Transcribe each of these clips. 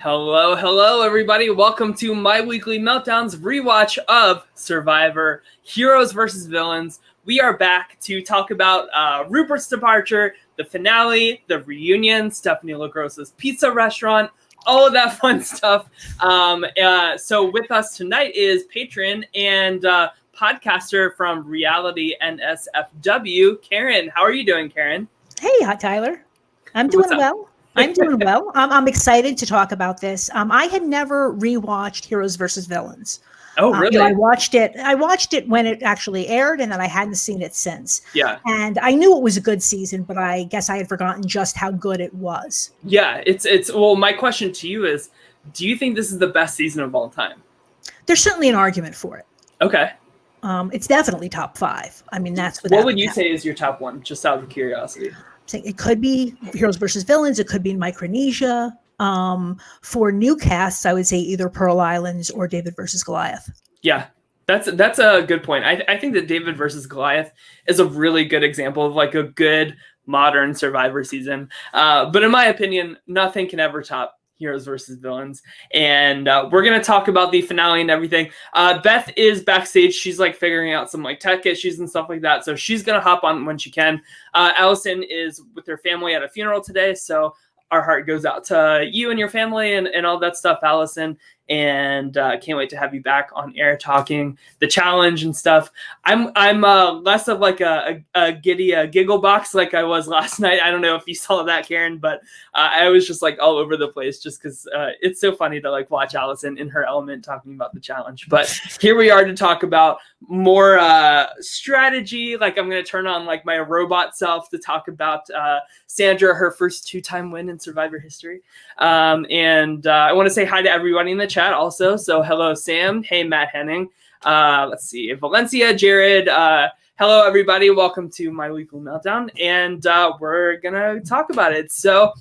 Hello, everybody. Welcome to my weekly Meltdown's rewatch of Survivor Heroes vs. Villains. We are back to talk about Rupert's departure, the finale, the reunion, Stephanie LaGrossa's pizza restaurant, all of that fun stuff. So with us tonight is patron and podcaster from Reality NSFW, Karen. How are you doing, Karen? Hey, Tyler. I'm doing well. I'm excited to talk about this. I had never rewatched Heroes vs. Villains. Oh, really? I watched it when it actually aired, and then I hadn't seen it since. Yeah. And I knew it was a good season, but I guess I had forgotten just how good it was. Yeah, well, my question to you is, do you think this is the best season of all time? There's certainly an argument for it. Okay. It's definitely top 5. I mean, that's what would you say is your top one, just out of curiosity? It could be Heroes vs. Villains. It could be Micronesia. For new casts, I would say either Pearl Islands or David versus Goliath. Yeah, that's a good point. I think that David versus Goliath is a really good example of like a good modern Survivor season. But in my opinion, nothing can ever top Heroes versus Villains. And we're going to talk about the finale and everything. Beth is backstage. She's like figuring out some like tech issues and stuff like that. So she's going to hop on when she can. Allison is with her family at a funeral today. So our heart goes out to you and your family and all that stuff, Allison. And can't wait to have you back on air talking the challenge and stuff. I'm less of like a giddy giggle box like I was last night. I don't know if you saw that, Karen, but I was just like all over the place just because it's so funny to like watch Allison in her element talking about the challenge. But here we are to talk about more strategy. Like I'm going to turn on like my robot self to talk about Sandra, her first 2-time win in Survivor history. And I want to say hi to everybody in the chat also. So hello, Sam. Hey, Matt Henning. Let's see. Valencia, Jared. Hello, everybody. Welcome to my weekly Meltdown. And we're going to talk about it. So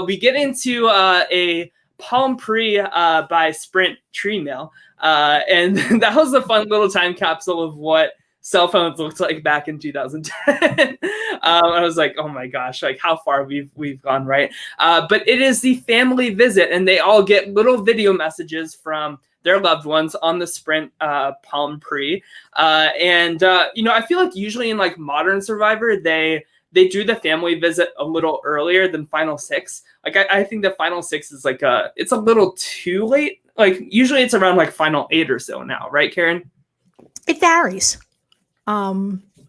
we get into a Palm Pre by Sprint tree mail. And that was a fun little time capsule of what cell phones looked like back in 2010. I was like, oh my gosh, like how far we've gone, right? But it is the family visit, and they all get little video messages from their loved ones on the Sprint Palm Pre. And I feel like usually in like modern Survivor, they do the family visit a little earlier than Final 6. Like I think the Final 6 is like it's a little too late. Like usually it's around like Final 8 or so now, right, Karen? It varies.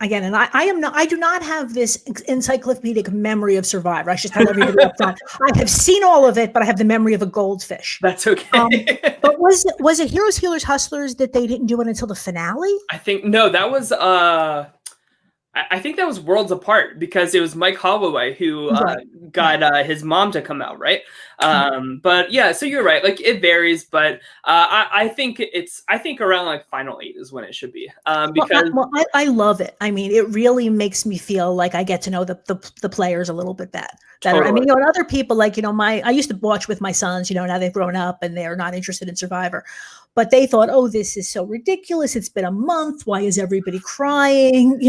Again, and I do not have this encyclopedic memory of Survivor. I should tell everybody up front. I have seen all of it, but I have the memory of a goldfish. That's okay. But was it Heroes, Healers, Hustlers that they didn't do it until the finale? I think no, that was I think that was Worlds Apart because it was Mike Holloway who got his mom to come out, right? But yeah, so you're right. Like it varies, but I think around like Final 8 is when it should be. Because I love it. I mean, it really makes me feel like I get to know the players a little bit better. Totally. I mean, and other people like I used to watch with my sons. Now they've grown up and they're not interested in Survivor. But they thought, oh, this is so ridiculous. It's been a month. Why is everybody crying?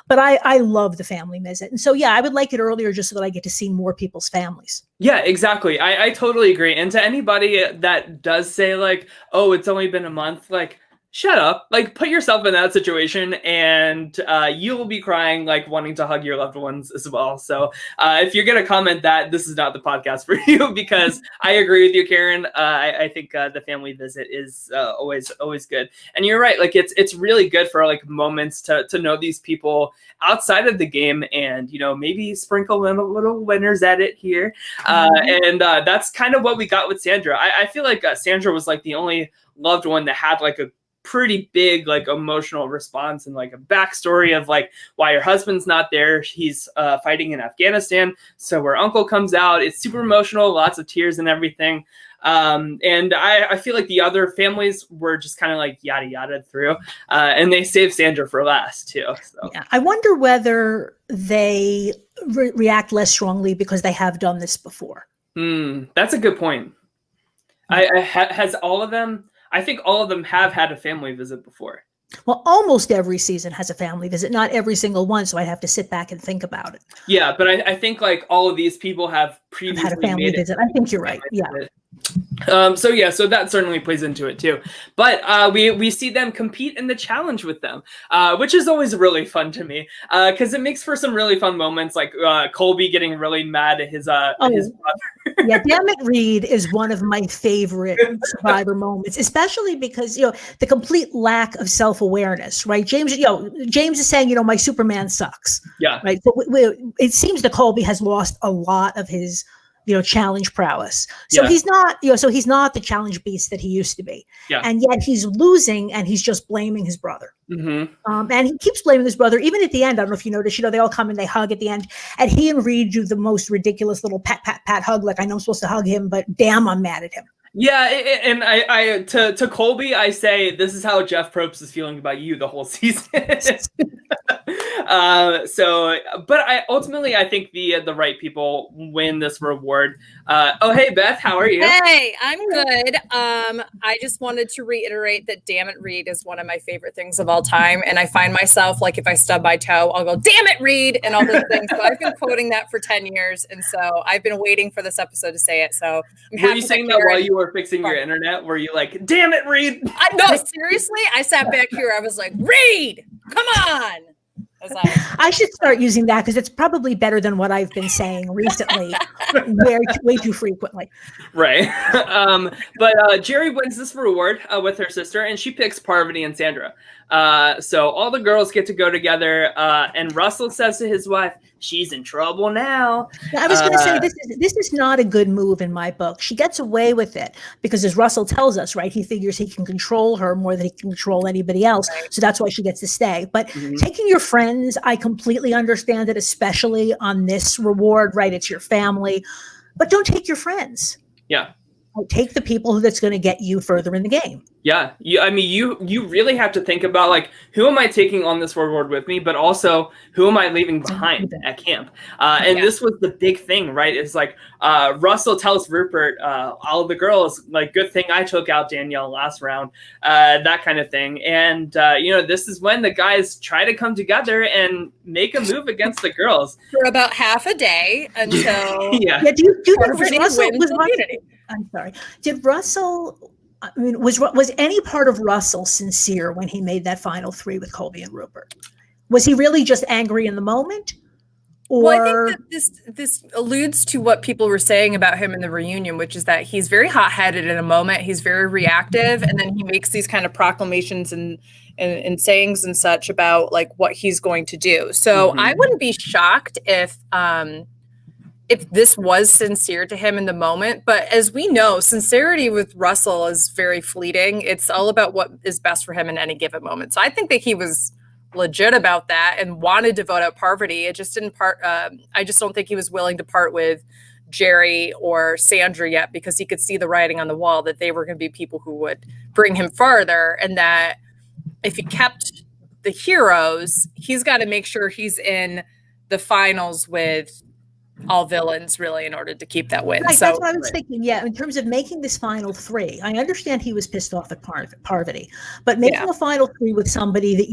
But I love the family visit. And so, yeah, I would like it earlier just so that I get to see more people's families. Yeah, exactly. I totally agree. And to anybody that does say like, oh, it's only been a month, like, shut up. Like, put yourself in that situation and you will be crying, like wanting to hug your loved ones as well. So if you're going to comment that, this is not the podcast for you because I agree with you, Karen. I think the family visit is always good. And you're right. Like it's really good for like moments to know these people outside of the game and, maybe sprinkle in a little winners at it here. And that's kind of what we got with Sandra. I feel like Sandra was like the only loved one that had like a pretty big like emotional response and like a backstory of like why her husband's not there. He's fighting in Afghanistan. So her uncle comes out. It's super emotional, lots of tears and everything. And I feel like the other families were just kind of like yada yada through, and they saved Sandra for last too. So. Yeah, I wonder whether they react less strongly because they have done this before. That's a good point. Has all of them? I think all of them have had a family visit before. Well, almost every season has a family visit, not every single one. So I have to sit back and think about it. Yeah, but I think like all of these people have previously had a family visit. I think you're right. Yeah. So that certainly plays into it too. But we see them compete in the challenge with them, which is always really fun to me, because it makes for some really fun moments, like Colby getting really mad at his brother. Yeah, Damn It Reed is one of my favorite Survivor moments, especially because, the complete lack of self-awareness, right? James is saying, my Superman sucks. Yeah. Right. But it seems that Colby has lost a lot of his, challenge prowess. So he's not, he's not the challenge beast that he used to be. Yeah. And yet he's losing and he's just blaming his brother. Mm-hmm. And he keeps blaming his brother. Even at the end, I don't know if you noticed, they all come and they hug at the end. And he and Reed do the most ridiculous little pat, pat, pat hug. Like, I know I'm supposed to hug him, but damn, I'm mad at him. Yeah, and I to Colby, I say, this is how Jeff Probst is feeling about you the whole season. But I think the right people win this reward. Hey Beth, how are you? Hey, I'm good. I just wanted to reiterate that Damn It Reed is one of my favorite things of all time, and I find myself, like, if I stub my toe, I'll go, damn it, Reed, and all those things. So I've been quoting that for 10 years, and so I've been waiting for this episode to say it. So were you saying that while you were fixing your internet? Were you like, damn it, Reed? No, seriously, I sat back here, I was like, Reed, come on. I should start using that because it's probably better than what I've been saying recently, way too frequently. Right. But Jerry wins this reward with her sister, and she picks Parvati and Sandra. So all the girls get to go together, and Russell says to his wife, she's in trouble now. I was going to say, this is not a good move in my book. She gets away with it because, as Russell tells us, right, he figures he can control her more than he can control anybody else. Right. So that's why she gets to stay. But taking your friends, I completely understand it, especially on this reward, right? It's your family. But don't take your friends. Yeah. Take the people that's going to get you further in the game. Yeah, you really have to think about, like, who am I taking on this reward with me, but also who am I leaving behind at camp? This was the big thing, right? It's like Russell tells Rupert, all of the girls, like, good thing I took out Danielle last round, that kind of thing. And this is when the guys try to come together and make a move against the girls for about half a day until Do you think Russell I'm sorry. Did Russell? I mean, was any part of Russell sincere when he made that final 3 with Colby and Rupert? Was he really just angry in the moment? Or... Well, I think that this alludes to what people were saying about him in the reunion, which is that he's very hot-headed in a moment. He's very reactive, and then he makes these kind of proclamations and sayings and such about, like, what he's going to do. So I wouldn't be shocked if this was sincere to him in the moment. But as we know, sincerity with Russell is very fleeting. It's all about what is best for him in any given moment. So I think that he was legit about that and wanted to vote out Parvati. It just didn't I just don't think he was willing to part with Jerry or Sandra yet, because he could see the writing on the wall that they were going to be people who would bring him farther, and that if he kept the heroes, he's got to make sure he's in the finals with all villains, really, in order to keep that win. Right, so that's what I was thinking. Yeah, in terms of making this final 3, I understand he was pissed off at Parvati, but making a final 3 with somebody that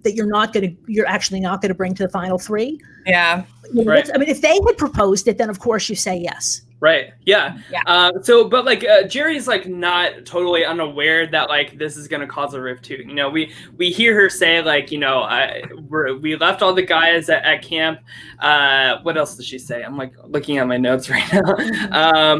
that you're actually not going to bring to the final 3. Yeah, right. I mean, if they had proposed it, then of course you say yes. Right. Yeah. But like Jerry's like not totally unaware that like this is gonna cause a rift too. We hear her say like we left all the guys at camp. What else does she say? I'm like looking at my notes right now.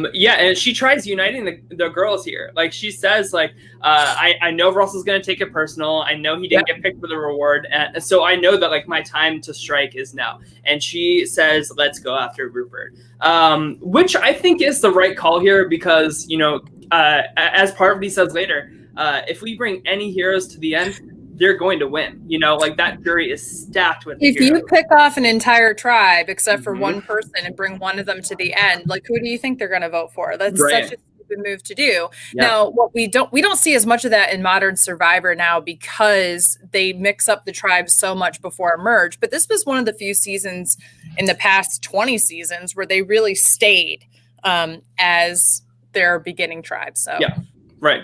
And she tries uniting the girls here. Like she says like I know Russell's gonna take it personal. I know he didn't get picked for the reward, and so I know that like my time to strike is now. And she says let's go after Rupert, which I think is the right call here because, as Parvati says later, if we bring any heroes to the end, they're going to win. Like that jury is stacked with If you pick off an entire tribe except for one person and bring one of them to the end, like who do you think they're going to vote for? That's such a stupid move to do. Yeah. Now, what we don't see as much of that in modern Survivor now because they mix up the tribes so much before a merge. But this was one of the few seasons in the past 20 seasons where they really stayed as their beginning tribe. So Right.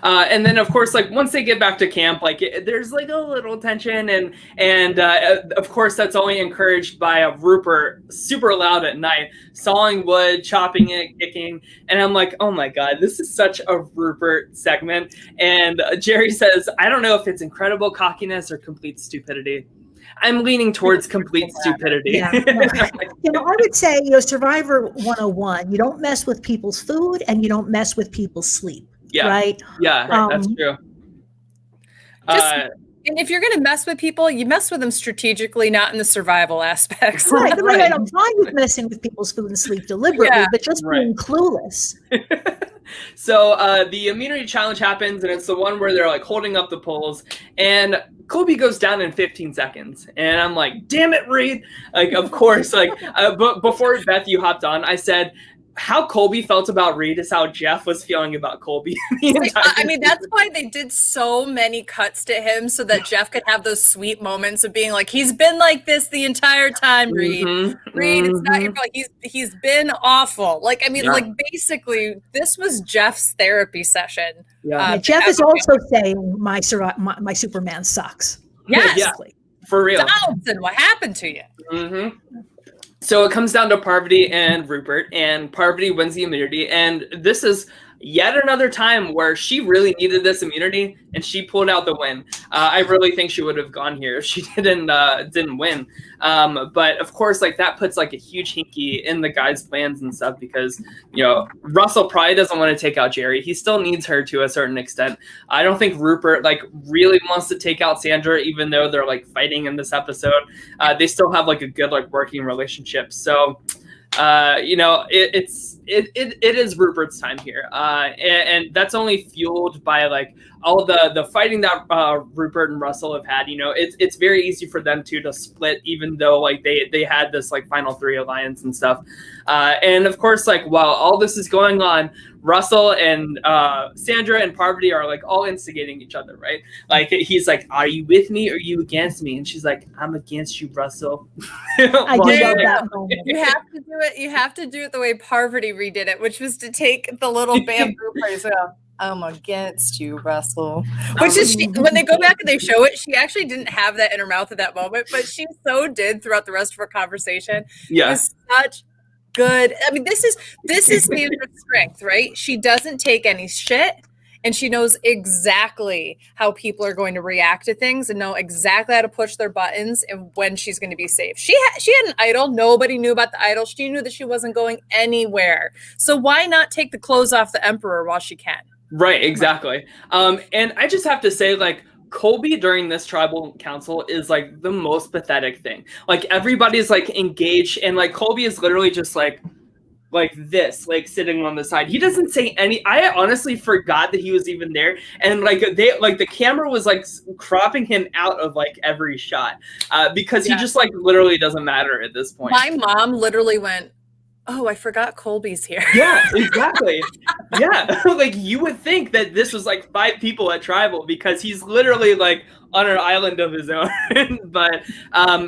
And then, of course, like once they get back to camp, like there's like a little tension, and of course that's only encouraged by Rupert super loud at night, sawing wood, chopping it, kicking, and I'm like, oh my god, this is such a Rupert segment. And Jerry says, I don't know if it's incredible cockiness or complete stupidity. I'm leaning towards complete stupidity. Yeah. I would say, Survivor 101, you don't mess with people's food and you don't mess with people's sleep. Yeah. Right. Yeah, that's true. And if you're going to mess with people, you mess with them strategically, not in the survival aspects. Right. Right. I'm fine with messing with people's food and sleep deliberately, but just being clueless. So the immunity challenge happens, and it's the one where they're like holding up the poles, and Colby goes down in 15 seconds, and I'm like, damn it, Reed! Like, of course, like, but before Beth, you hopped on, I said, how Colby felt about Reed is how Jeff was feeling about Colby. I mean, that's why they did so many cuts to him so that Jeff could have those sweet moments of being like, he's been like this the entire time, Reed. Reed, it's not your fault. He's been awful. Like, I mean, like basically, this was Jeff's therapy session. Yeah. Jeff is also saying my Superman sucks. Yes. Yeah, for real. Donaldson, what happened to you? So it comes down to Parvati and Rupert, and Parvati wins the immunity. And this is yet another time where she really needed this immunity, and she pulled out the win. I really think she would have gone here if she didn't win. But of course, like that puts like a huge hinky in the guys' plans and stuff because Russell probably doesn't want to take out Jerry. He still needs her to a certain extent. I don't think Rupert like really wants to take out Sandra, even though they're like fighting in this episode. They still have like a good like working relationship. So. It is Rupert's time here, and that's only fueled by like all of the fighting that Rupert and Russell have had. It's very easy for them to split, even though like they had this like final three alliance and stuff. And of course, like while all this is going on, Russell and Sandra and Parvati are like all instigating each other, right? Like he's like, "Are you with me or are you against me?" And she's like, "I'm against you, Russell." I do love that moment. You have to do it. You have to do it the way Parvati redid it, which was to take the little bamboo place. I'm against you, Russell. Which is when they go back and they show it, she actually didn't have that in her mouth at that moment, but she so did throughout the rest of her conversation. Yeah. It was such good. I mean, this is Sandra's strength, right? She doesn't take any shit, and she knows exactly how people are going to react to things and know exactly how to push their buttons and when she's going to be safe. She had an idol. Nobody knew about the idol. She knew that she wasn't going anywhere. So why not take the clothes off the Emperor while she can? Right, exactly. And I just have to say, like, Colby during this tribal council is like the most pathetic thing. Like everybody's like engaged, and like Colby is literally just like this, like sitting on the side. He doesn't say any. I honestly forgot that he was even there, and like the camera was like cropping him out of like every shot because he just like literally doesn't matter at this point. My mom literally went, "Oh, I forgot Colby's here." Yeah, exactly. Yeah, like you would think that this was like 5 people at Tribal because he's literally like on an island of his own. But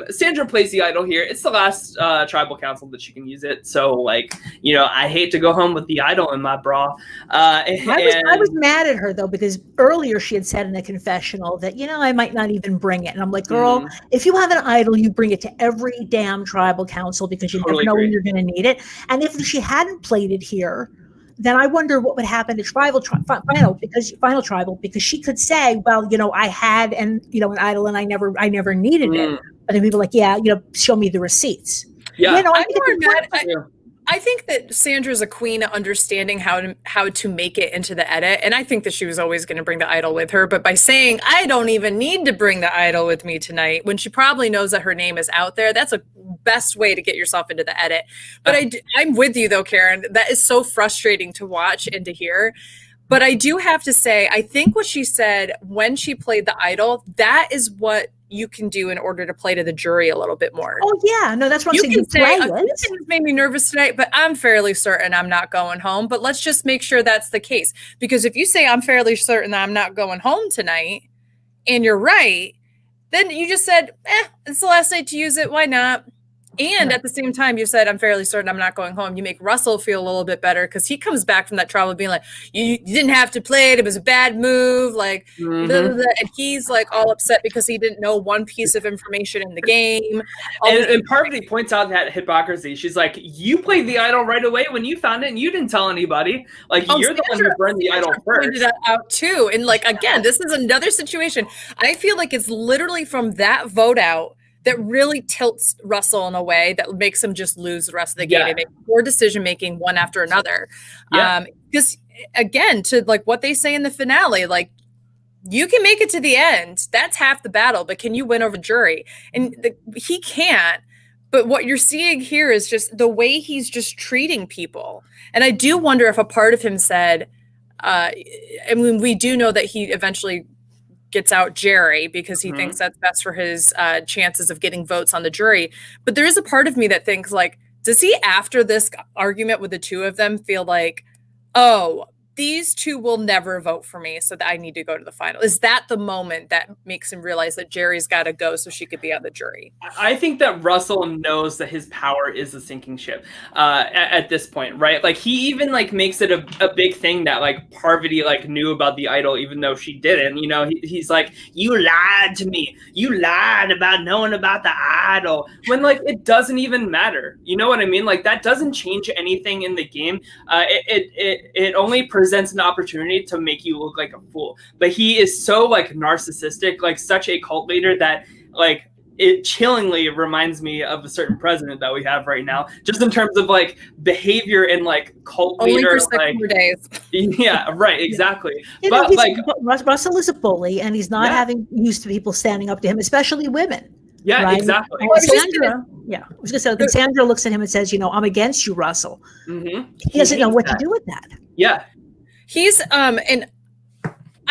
Sandra plays the idol here. It's the last Tribal Council that she can use it. So like, I hate to go home with the idol in my bra. I was mad at her though, because earlier she had said in a confessional that, I might not even bring it. And I'm like, girl, if you have an idol, you bring it to every damn Tribal Council because you never know when you're going to need it. And if she hadn't played it here, then I wonder what would happen to final tribal, because she could say, well, I had an idol and I never needed it. But then people are like, yeah, show me the receipts. Yeah. I think that Sandra's a queen at understanding how to make it into the edit. And I think that she was always going to bring the idol with her. But by saying, I don't even need to bring the idol with me tonight, when she probably knows that her name is out there, that's a best way to get yourself into the edit. But I'm with you though, Karen. That is so frustrating to watch and to hear. But I do have to say, I think what she said when she played the idol, that is what you can do in order to play to the jury a little bit more. Oh yeah, no, that's what I'm saying. You can say, this thing made me nervous tonight, but I'm fairly certain I'm not going home. But let's just make sure that's the case. Because if you say I'm fairly certain that I'm not going home tonight, and you're right, then you just said, it's the last night to use it. Why not? And at the same time, you said, I'm fairly certain I'm not going home. You make Russell feel a little bit better because he comes back from that travel being like, you didn't have to play it. It was a bad move. Like, blah, blah, blah. And he's like all upset because he didn't know one piece of information in the game. And Parvati points out that hypocrisy. She's like, you played the idol right away when you found it and you didn't tell anybody. Like, you're the one who burned the idol first. Pointed that out too. And like, again, this is another situation. I feel like it's literally from that vote out that really tilts Russell in a way that makes him just lose the rest of the game. They make poor decision making one after another. Because again, to like what they say in the finale, like you can make it to the end. That's half the battle, but can you win over jury? And he can't. But what you're seeing here is just the way he's just treating people. And I do wonder if a part of him said, I mean, we do know that he eventually gets out Jerry because he thinks that's best for his chances of getting votes on the jury. But there is a part of me that thinks like, does he after this argument with the two of them feel like, oh, these two will never vote for me, so that I need to go to the final? Is that the moment that makes him realize that Jerry's got to go so she could be on the jury? I think that Russell knows that his power is a sinking ship at this point, right? Like he even like makes it a big thing that like Parvati like knew about the idol even though she didn't. You know, he's like, you lied to me. You lied about knowing about the idol when like it doesn't even matter. You know what I mean? Like that doesn't change anything in the game. It only presents an opportunity to make you look like a fool. But he is so like narcissistic, like such a cult leader that like it chillingly reminds me of a certain president that we have right now, just in terms of like behavior and like cult only leader. For 6 like, more days. Yeah, right, exactly. You but know, like Russell is a bully, and he's not having used to people standing up to him, especially women. Yeah, right? exactly. I was just gonna say, Sandra looks at him and says, you know, I'm against you, Russell. He doesn't know what to do with that. Yeah. He's and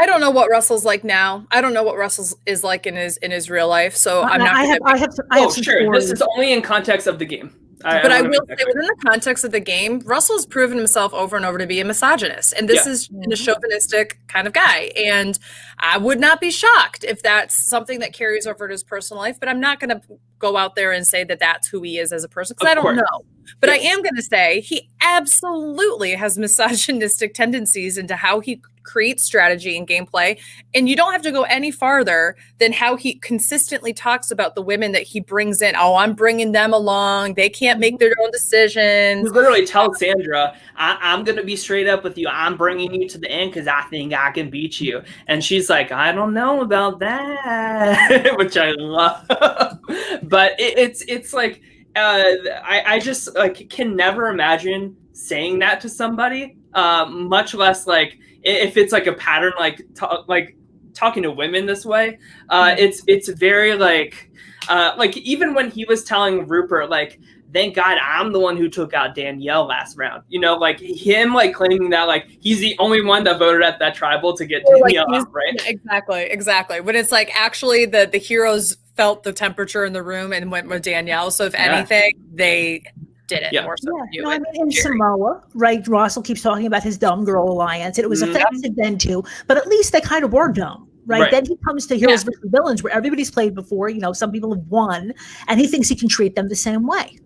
I don't know what Russell's like now. I don't know what Russell is like in his real life. So I'm not. I have some sure. stories. This is only in context of the game. But I will say, within the context of the game, Russell's proven himself over and over to be a misogynist, and this is a chauvinistic kind of guy. And I would not be shocked if that's something that carries over to his personal life. But I'm not going to go out there and say that that's who he is as a person because I don't know. But I am going to say he absolutely has misogynistic tendencies into how he creates strategy and gameplay. And you don't have to go any farther than how he consistently talks about the women that he brings in. Oh, I'm bringing them along. They can't make their own decisions. He literally tells Sandra, I'm going to be straight up with you. I'm bringing you to the end because I think I can beat you. And she's like, I don't know about that, which I love. But it's like, I just like can never imagine saying that to somebody, much less like if it's like a pattern, like talking to women this way. It's very like even when he was telling Rupert, like, thank God I'm the one who took out Danielle last round. You know, like him like claiming that like he's the only one that voted at that tribal to get Danielle out, right? Exactly. When it's like actually the heroes felt the temperature in the room and went with Danielle. So if anything, they did it more so. No, I mean, in Samoa, right? Russell keeps talking about his dumb girl alliance, and it was offensive then too. But at least they kind of were dumb, right? Then he comes to Heroes versus Villains, where everybody's played before. You know, some people have won, and he thinks he can treat them the same way.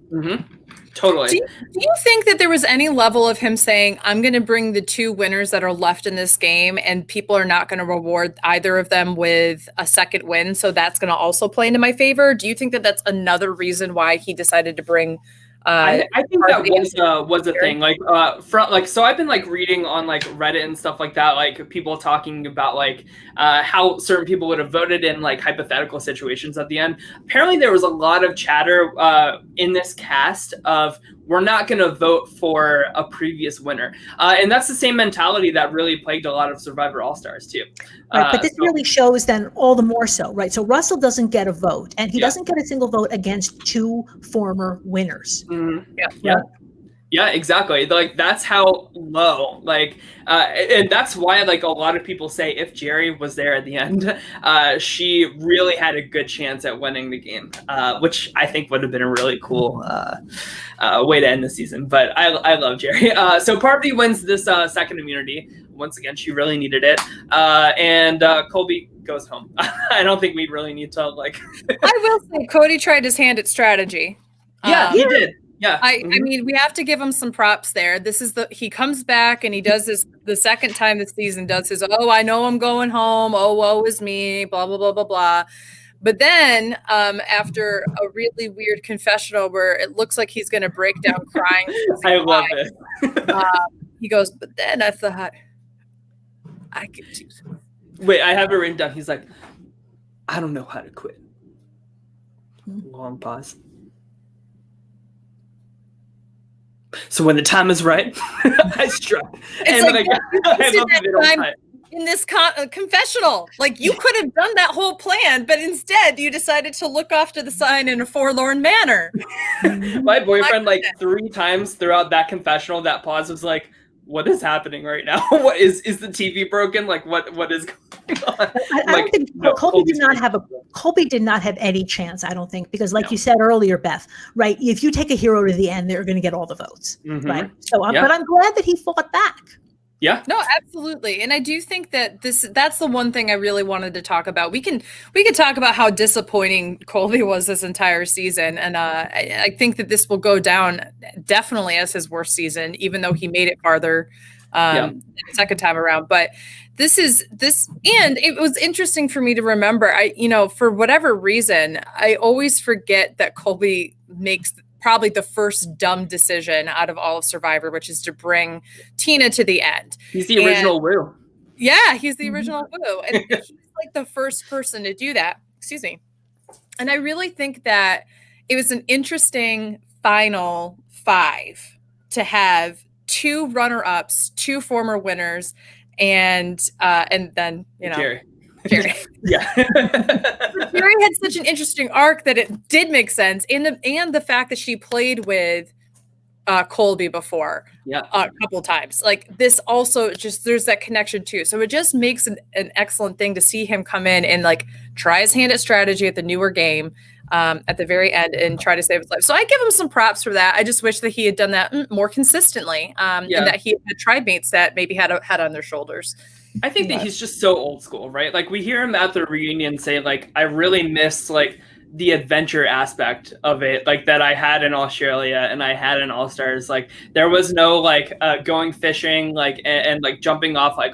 Totally. Do you think that there was any level of him saying, I'm going to bring the two winners that are left in this game and people are not going to reward either of them with a second win, so that's going to also play into my favor? Do you think that that's another reason why he decided to bring I think that was a thing. So I've been like reading on like Reddit and stuff like that, like people talking about like how certain people would have voted in like hypothetical situations at the end. Apparently there was a lot of chatter in this cast of we're not going to vote for a previous winner. And that's the same mentality that really plagued a lot of Survivor All-Stars too. Right, but this really shows then all the more so, right? So Russell doesn't get a vote, and he doesn't get a single vote against two former winners. Yeah, exactly. Like that's how low, like, and that's why like a lot of people say if Jerry was there at the end, she really had a good chance at winning the game, which I think would have been a really cool way to end the season. But I love Jerry. So Parvati wins this second immunity. Once again, she really needed it. And Colby goes home. I don't think we really need to like. I will say Cody tried his hand at strategy. Yeah, he did. Yeah. I mean, we have to give him some props there. He comes back and he does this the second time this season, does his, oh, I know I'm going home. Oh, woe is me, blah, blah, blah, blah, blah. But then after a really weird confessional where it looks like he's going to break down crying. I love it. He goes, but then I thought, I could do something. Wait, I have it written down. He's like, I don't know how to quit. Long pause. So when the time is right, I struck. It's like, in this confessional, like you could have done that whole plan, but instead you decided to look off to the side in a forlorn manner. My boyfriend, like 3 times throughout that confessional, that pause was like, what is happening right now? What is the TV broken? Like what is going on? I don't think Colby did not have any chance, I don't think, because like you said earlier, Beth, right? If you take a hero to the end, they're going to get all the votes, right? So, but I'm glad that he fought back. Yeah. No, absolutely. And I do think that that's the one thing I really wanted to talk about. We can talk about how disappointing Colby was this entire season. And I think that this will go down definitely as his worst season, even though he made it farther the second time around. But and it was interesting for me to remember, for whatever reason, I always forget that Colby makes probably the first dumb decision out of all of Survivor, which is to bring Tina to the end. He's the original Woo. Yeah, he's the original Woo. And he's like the first person to do that. Excuse me. And I really think that it was an interesting final 5 to have 2 runner-ups, 2 former winners, and then, Jerry. Yeah. Jerry had such an interesting arc that it did make sense. And the fact that she played with Colby before a couple times. Like this also just, there's that connection too. So it just makes an excellent thing to see him come in and like try his hand at strategy at the newer game at the very end and try to save his life. So I give him some props for that. I just wish that he had done that more consistently and that he had tribe mates that maybe had on their shoulders. I think that he's just so old school, right? Like we hear him at the reunion say like, I really miss like the adventure aspect of it, like that I had in Australia and I had in All Stars. Like there was no like going fishing, like and like jumping off like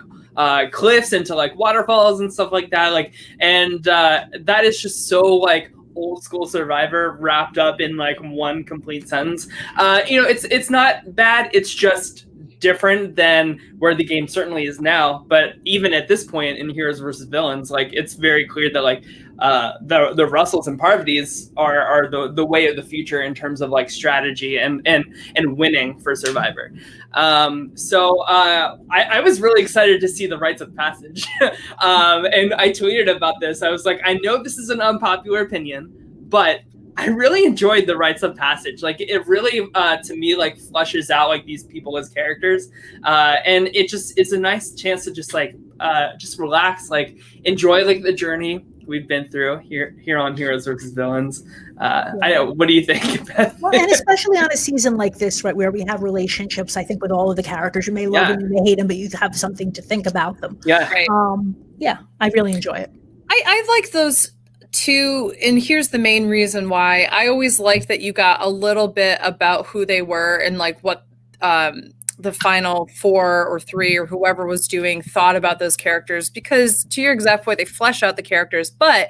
cliffs into like waterfalls and stuff like that. Like, and that is just so like old school Survivor wrapped up in like one complete sentence. It's not bad. It's just different than where the game certainly is now. But even at this point in Heroes versus Villains, like it's very clear that like the Russells and Parvati's are the way of the future in terms of like strategy and winning for Survivor. So I was really excited to see the Rites of Passage. And I tweeted about this. I was like, I know this is an unpopular opinion, but I really enjoyed the Rites of Passage. Like it really, to me, like flushes out like these people as characters, and it just is a nice chance to just like just relax, like enjoy like the journey we've been through here on Heroes versus Villains. I know. What do you think, Beth? Well, and especially on a season like this, right, where we have relationships, I think with all of the characters, you may love them, you may hate them, but you have something to think about them. Yeah. Right. I really enjoy it. I like those two, and here's the main reason why. I always liked that you got a little bit about who they were and like what the final 4 or 3 or whoever was doing thought about those characters, because to your exact point, they flesh out the characters. But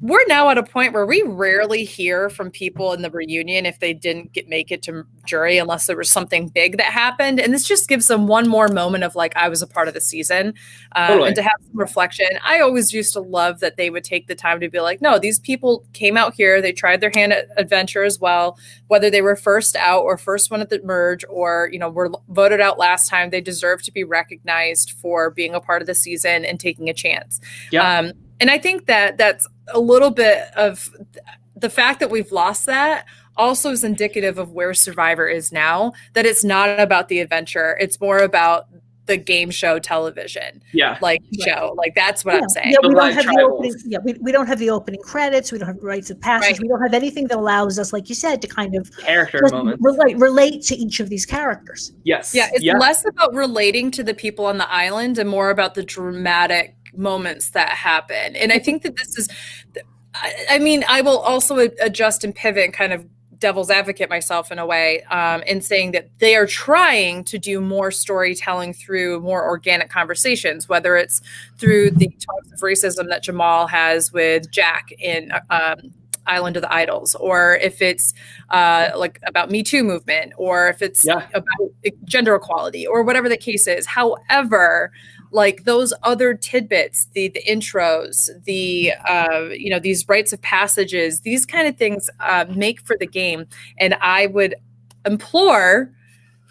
we're now at a point where we rarely hear from people in the reunion if they didn't make it to jury, unless there was something big that happened. And this just gives them one more moment of like, I was a part of the season, and to have some reflection. I always used to love that they would take the time to be like, no, these people came out here, they tried their hand at adventure as well, whether they were first out or first one at the merge, or, were voted out last time, they deserve to be recognized for being a part of the season and taking a chance. Yeah. And I think that that's a little bit of the fact that we've lost that also is indicative of where Survivor is now, that it's not about the adventure. It's more about the game show television. Show. Like that's what I'm saying. Yeah, we don't have the opening, we don't have the opening credits. We don't have Rites of Passage. Right. We don't have anything that allows us, like you said, to kind of character moments. Relate to each of these characters. Yes. Yeah. It's less about relating to the people on the island and more about the dramatic moments that happen. And I think that this is, I will also adjust and pivot and kind of devil's advocate myself in a way, in saying that they are trying to do more storytelling through more organic conversations, whether it's through the talks of racism that Jamal has with Jack in Island of the Idols, or if it's like about Me Too movement, or if it's about gender equality, or whatever the case is. However, like those other tidbits, the intros, the these rites of passages, these kind of things make for the game. And I would implore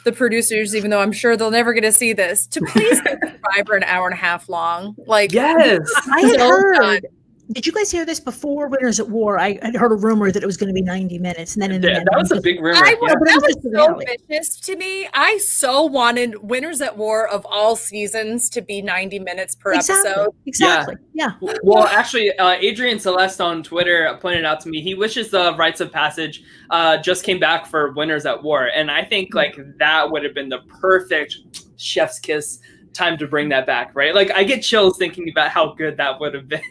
the producers, even though I'm sure they'll never get to see this, to please make Survivor an hour and a half long. Like, yes, I had heard. Did you guys hear this before Winners at War? I had heard a rumor that it was going to be 90 minutes, and then in the end, that was a big rumor. That was so vicious to me. I so wanted Winners at War of all seasons to be 90 minutes per episode. Exactly. Yeah. Well, actually, Adrian Celeste on Twitter pointed out to me he wishes the Rites of Passage just came back for Winners at War, and I think like that would have been the perfect chef's kiss time to bring that back, right? Like I get chills thinking about how good that would have been.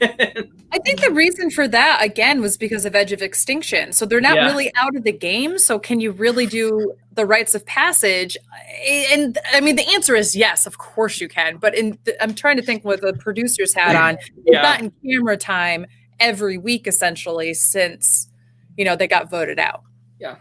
I think the reason for that again was because of Edge of Extinction. So they're not really out of the game. So can you really do the Rites of Passage? And I mean, the answer is yes, of course you can. But I'm trying to think what the producers had on. They've gotten camera time every week essentially since they got voted out. Yeah.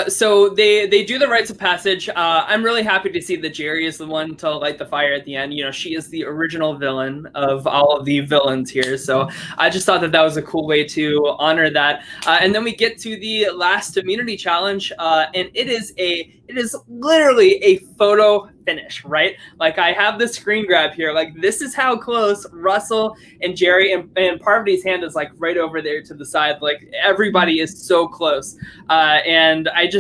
So they do the Rites of Passage. I'm really happy to see that Jerry is the one to light the fire at the end. She is the original villain of all of the villains here. So I just thought that was a cool way to honor that. And then we get to the last immunity challenge, and it is literally a photo finish, right? Like I have the screen grab here. Like this is how close Russell and Jerry and Parvati's hand is like right over there to the side. Like everybody is so close. And I'd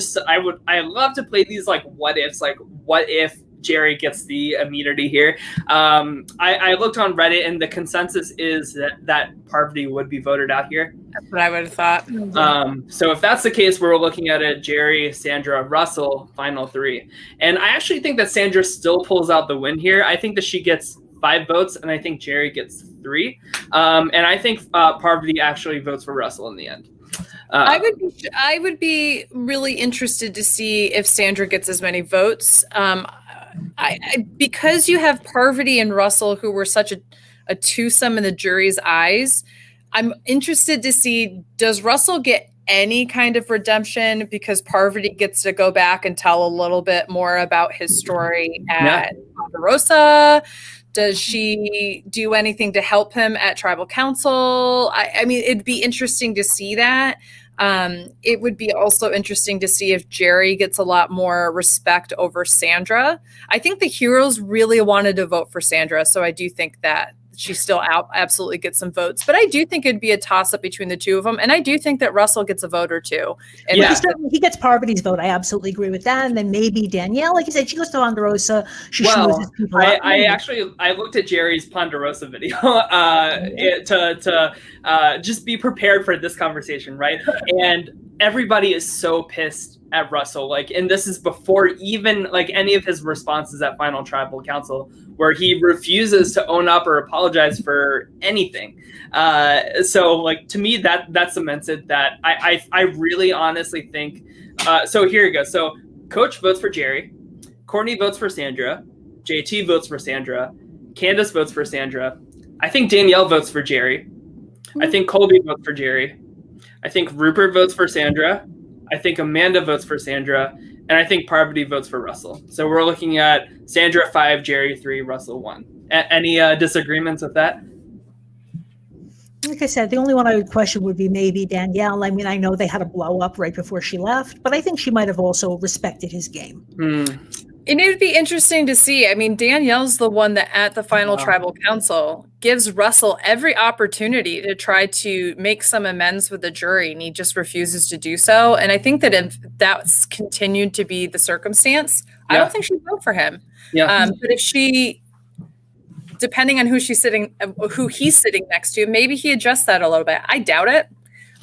love to play these like what ifs, like what if Jerry gets the immunity here. I looked on Reddit and the consensus is that Parvati would be voted out here. That's what I would have thought. So if that's the case, we're looking at a Jerry, Sandra, Russell final three. And I actually think that Sandra still pulls out the win here. I think that she gets 5 votes and I think Jerry gets 3. And I think Parvati actually votes for Russell in the end. I would be really interested to see if Sandra gets as many votes. Because you have Parvati and Russell, who were such a twosome in the jury's eyes, I'm interested to see, does Russell get any kind of redemption because Parvati gets to go back and tell a little bit more about his story at Ponderosa? Does she do anything to help him at tribal council? I mean, it'd be interesting to see that. It would be also interesting to see if Jerry gets a lot more respect over Sandra. I think the heroes really wanted to vote for Sandra, so I do think that she still absolutely gets some votes. But I do think it'd be a toss-up between the two of them, and I do think that Russell gets a vote or two. And he gets Parvati's vote. I absolutely agree with that. And then maybe Danielle, like you said, she goes to Ponderosa. She schmoozes people. I looked at Jerry's Ponderosa video to just be prepared for this conversation, right? And everybody is so pissed at Russell, and this is before even like any of his responses at final tribal council, where he refuses to own up or apologize for anything. So to me that cements it that I really honestly think. So here you go. So Coach votes for Jerry, Courtney votes for Sandra, JT votes for Sandra, Candace votes for Sandra. I think Danielle votes for Jerry. I think Colby votes for Jerry. I think Rupert votes for Sandra. I think Amanda votes for Sandra. And I think Parvati votes for Russell. So we're looking at Sandra 5, Jerry 3, Russell 1. Any disagreements with that? Like I said, the only one I would question would be maybe Danielle. I mean, I know they had a blow up right before she left, but I think she might have also respected his game. And it would be interesting to see. I mean, Danielle's the one that at the final tribal council gives Russell every opportunity to try to make some amends with the jury, and he just refuses to do so. And I think that if that's continued to be the circumstance, I don't think she'd vote for him. But if she, depending on who he's sitting next to, maybe he adjusts that a little bit. I doubt it.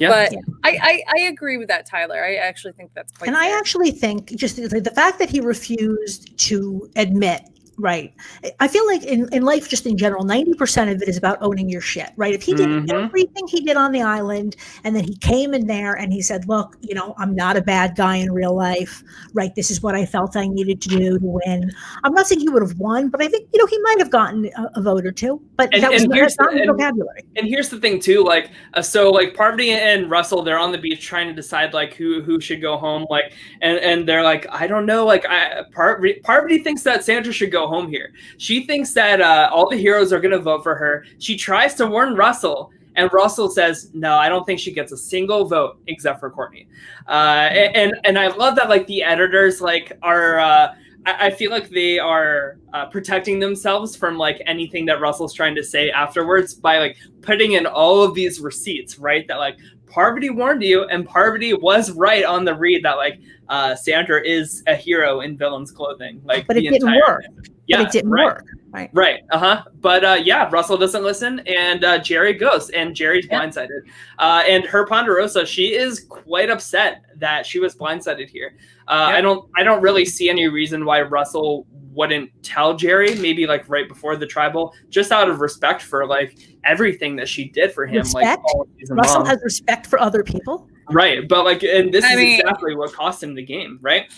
But I agree with that, Tyler. I actually think that's quite fair. I actually think just the fact that he refused to admit Right. I feel like in life, just in general, 90% of it is about owning your shit, right? If he did everything he did on the island and then he came in there and he said, look, I'm not a bad guy in real life, right? This is what I felt I needed to do to win. I'm not saying he would have won, but I think, he might have gotten a vote or two, but that's not the vocabulary. And here's the thing too, so Parvati and Russell, they're on the beach trying to decide who should go home, and they're like, I don't know, Parvati thinks that Sandra should go home here. She thinks that all the heroes are going to vote for her. She tries to warn Russell, and Russell says, no, I don't think she gets a single vote except for Courtney. And I love that the editors are I feel like they are protecting themselves from anything that Russell's trying to say afterwards by putting in all of these receipts, right? That Parvati warned you, and Parvati was right on the read that Sandra is a hero in villain's clothing. But it didn't work. Yeah, but it didn't work. Right. Right. But Russell doesn't listen, and Jerry goes, and Jerry's blindsided. And her Ponderosa, she is quite upset that she was blindsided here. I don't really see any reason why Russell wouldn't tell Jerry, maybe right before the tribal, just out of respect for everything that she did for him. Respect? Russell has respect for other people. Right. But and this is exactly what cost him the game, right?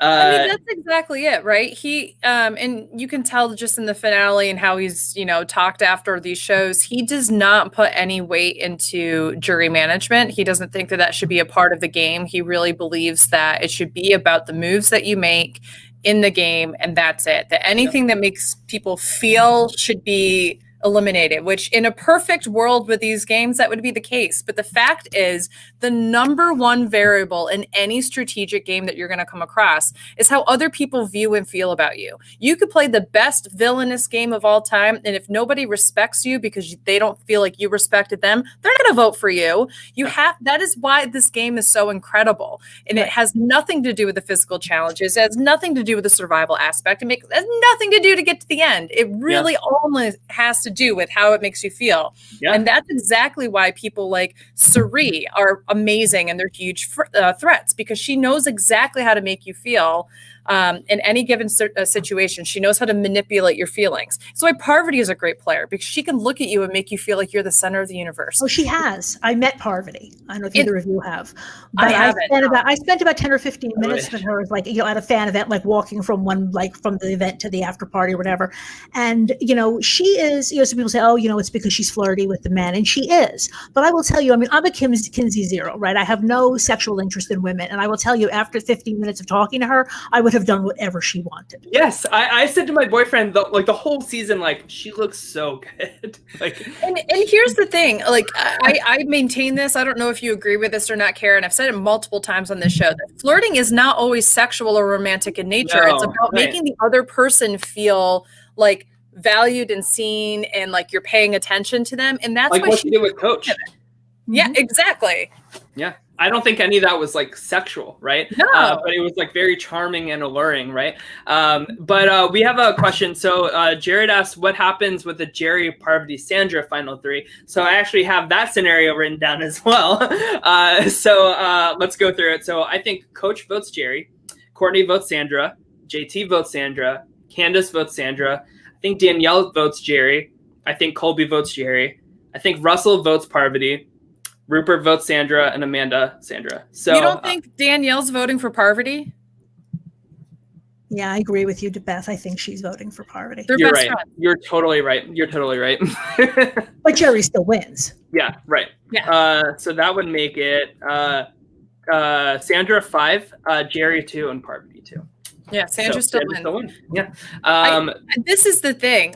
That's exactly it, right? He and you can tell just in the finale and how he's talked after these shows, he does not put any weight into jury management. He doesn't think that should be a part of the game. He really believes that it should be about the moves that you make in the game, and that's it. That anything that makes people feel should be eliminated, which in a perfect world with these games, that would be the case. But the fact is, the number one variable in any strategic game that you're going to come across is how other people view and feel about you. You could play the best villainous game of all time, and if nobody respects you because they don't feel like you respected them, they're going to vote for you. That is why this game is so incredible. And it has nothing to do with the physical challenges. It has nothing to do with the survival aspect. It has nothing to do to get to the end. It really only has to do with how it makes you feel. And that's exactly why people like Suri are amazing, and they're huge threats, because she knows exactly how to make you feel in any given situation. She knows how to manipulate your feelings. That's why Parvati is a great player, because she can look at you and make you feel like you're the center of the universe. Oh, she has. I met Parvati. I don't know if either of you have. But I spent about 10 or 15 minutes with her, at a fan event, walking from from the event to the after party or whatever. And, she is, some people say, oh, it's because she's flirty with the men, and she is. But I will tell you, I'm a Kinsey Zero, right? I have no sexual interest in women. And I will tell you, after 15 minutes of talking to her, I would have done whatever she wanted. Yes, I said to my boyfriend, the whole season, she looks so good. And here's the thing, I maintain this. I don't know if you agree with this or not, Karen. I've said it multiple times on this show that flirting is not always sexual or romantic in nature. No, it's about making the other person feel valued and seen, and you're paying attention to them. And that's what she did with Coach. Yeah, exactly. Yeah. I don't think any of that was sexual, right? No. But it was very charming and alluring, right? But we have a question. So Jared asked, what happens with the Jerry, Parvati, Sandra final three? So I actually have that scenario written down as well. So let's go through it. So I think Coach votes Jerry, Courtney votes Sandra, JT votes Sandra, Candace votes Sandra. I think Danielle votes Jerry. I think Colby votes Jerry. I think Russell votes Parvati. Rupert votes Sandra, and Amanda Sandra. So you don't think Danielle's voting for Parvati? Yeah, I agree with you, Beth. I think she's voting for Parvati. You're right. You're totally right. You're totally right. But Jerry still wins. Yeah, right. Yeah. So that would make it Sandra 5, Jerry 2, and Parvati 2. Yeah, Sandra still wins. Yeah. This is the thing.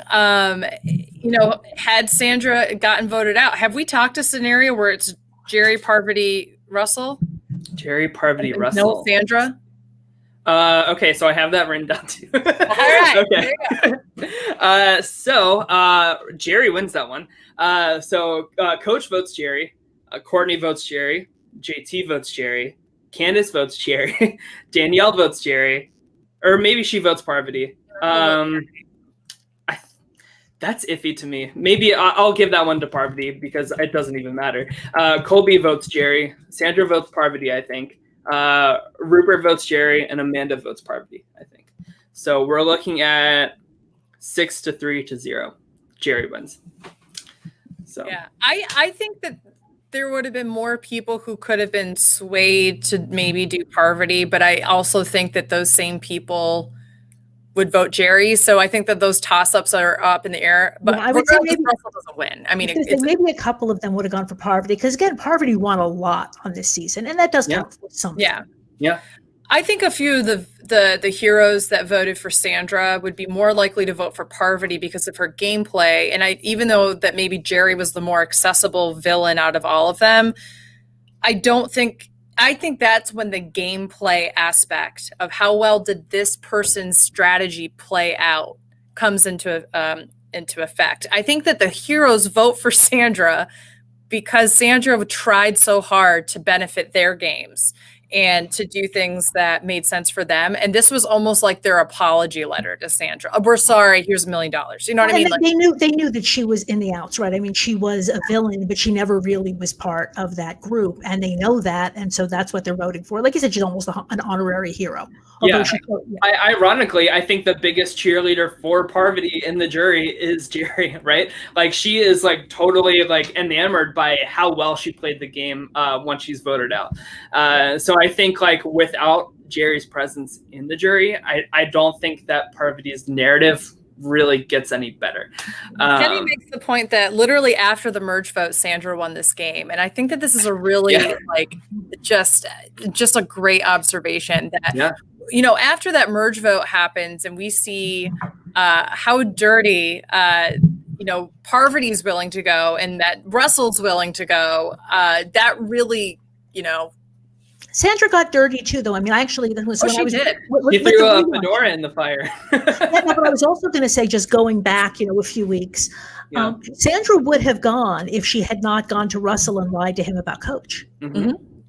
Had Sandra gotten voted out, have we talked a scenario where it's Jerry, Parvati, Russell? Jerry, Parvati, Russell. No, Sandra. Okay, so I have that written down too. All right. Okay. So Jerry wins that one. So Coach votes Jerry. Courtney votes Jerry. JT votes Jerry. Candace votes Jerry. Danielle votes Jerry. Or maybe she votes Parvati. That's iffy to me. Maybe I'll give that one to Parvati because it doesn't even matter. Colby votes Jerry. Sandra votes Parvati, I think. Rupert votes Jerry. And Amanda votes Parvati, I think. So we're looking at 6-3 to 0. Jerry wins. So yeah, I think that there would have been more people who could have been swayed to maybe do Parvati, but I also think that those same people would vote Jerry. So I think that those toss-ups are up in the air. But I would say maybe Russell doesn't win. I mean, maybe a couple of them would have gone for Parvati, because again, Parvati won a lot on this season, and that does count for something. Yeah. I think a few of the heroes that voted for Sandra would be more likely to vote for Parvati because of her gameplay. And even though that maybe Jerry was the more accessible villain out of all of them, I think that's when the gameplay aspect of how well did this person's strategy play out comes into effect. I think that the heroes vote for Sandra because Sandra tried so hard to benefit their games and to do things that made sense for them. And this was almost like their apology letter to Sandra. Oh, we're sorry, here's $1 million. You know what I mean? They knew that she was in the outs, right? I mean, she was a villain, but she never really was part of that group. And they know that. And so that's what they're voting for. Like you said, she's almost an honorary hero. Ironically, I think the biggest cheerleader for Parvati in the jury is Jerry, right? Like, she is like totally like enamored by how well she played the game once she's voted out. So I think like without Jerry's presence in the jury, I don't think that Parvati's narrative really gets any better. Kenny makes the point that literally after the merge vote, Sandra won this game. And I think that this is a really like just a great observation that, you know, after that merge vote happens and we see how dirty, you know, Parvati's willing to go and that Russell's willing to go, that really, you know, Sandra got dirty too, though. I mean, actually, that was she did. He threw a fedora in the fire. But I was also going to say, just going back, you know, a few weeks, Sandra would have gone if she had not gone to Russell and lied to him about Coach.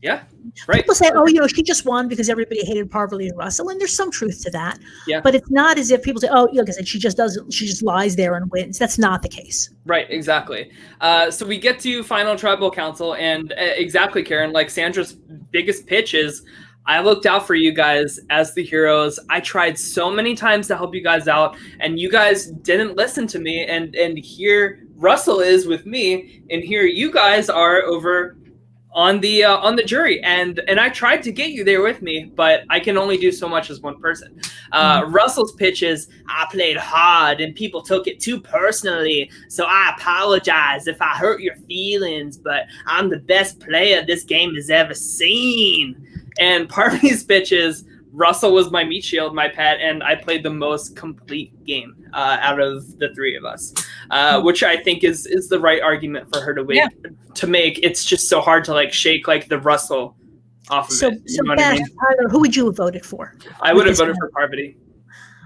Yeah, right. People say, "Oh, you know, she just won because everybody hated Parvati and Russell," and there's some truth to that. Yeah. But it's not as if people say, "Oh, like I said, she just lies there and wins." That's not the case. Right. Exactly. So we get to final tribal council, and exactly, Karen. Like Sandra's biggest pitch is, I looked out for you guys as the heroes. I tried so many times to help you guys out, and you guys didn't listen to me. And here Russell is with me, and here you guys are over on the jury, and I tried to get you there with me, but I can only do so much as one person. Russell's pitch is, I played hard and people took it too personally, so I apologize if I hurt your feelings, but I'm the best player this game has ever seen. And Parvati's pitch is, Russell was my meat shield, my pet, and I played the most complete game out of the three of us, which I think is the right argument for her to make. It's just so hard to like shake like the Russell off of it. You know what I mean? Tyler, who would you have voted for? I would have voted for Parvati.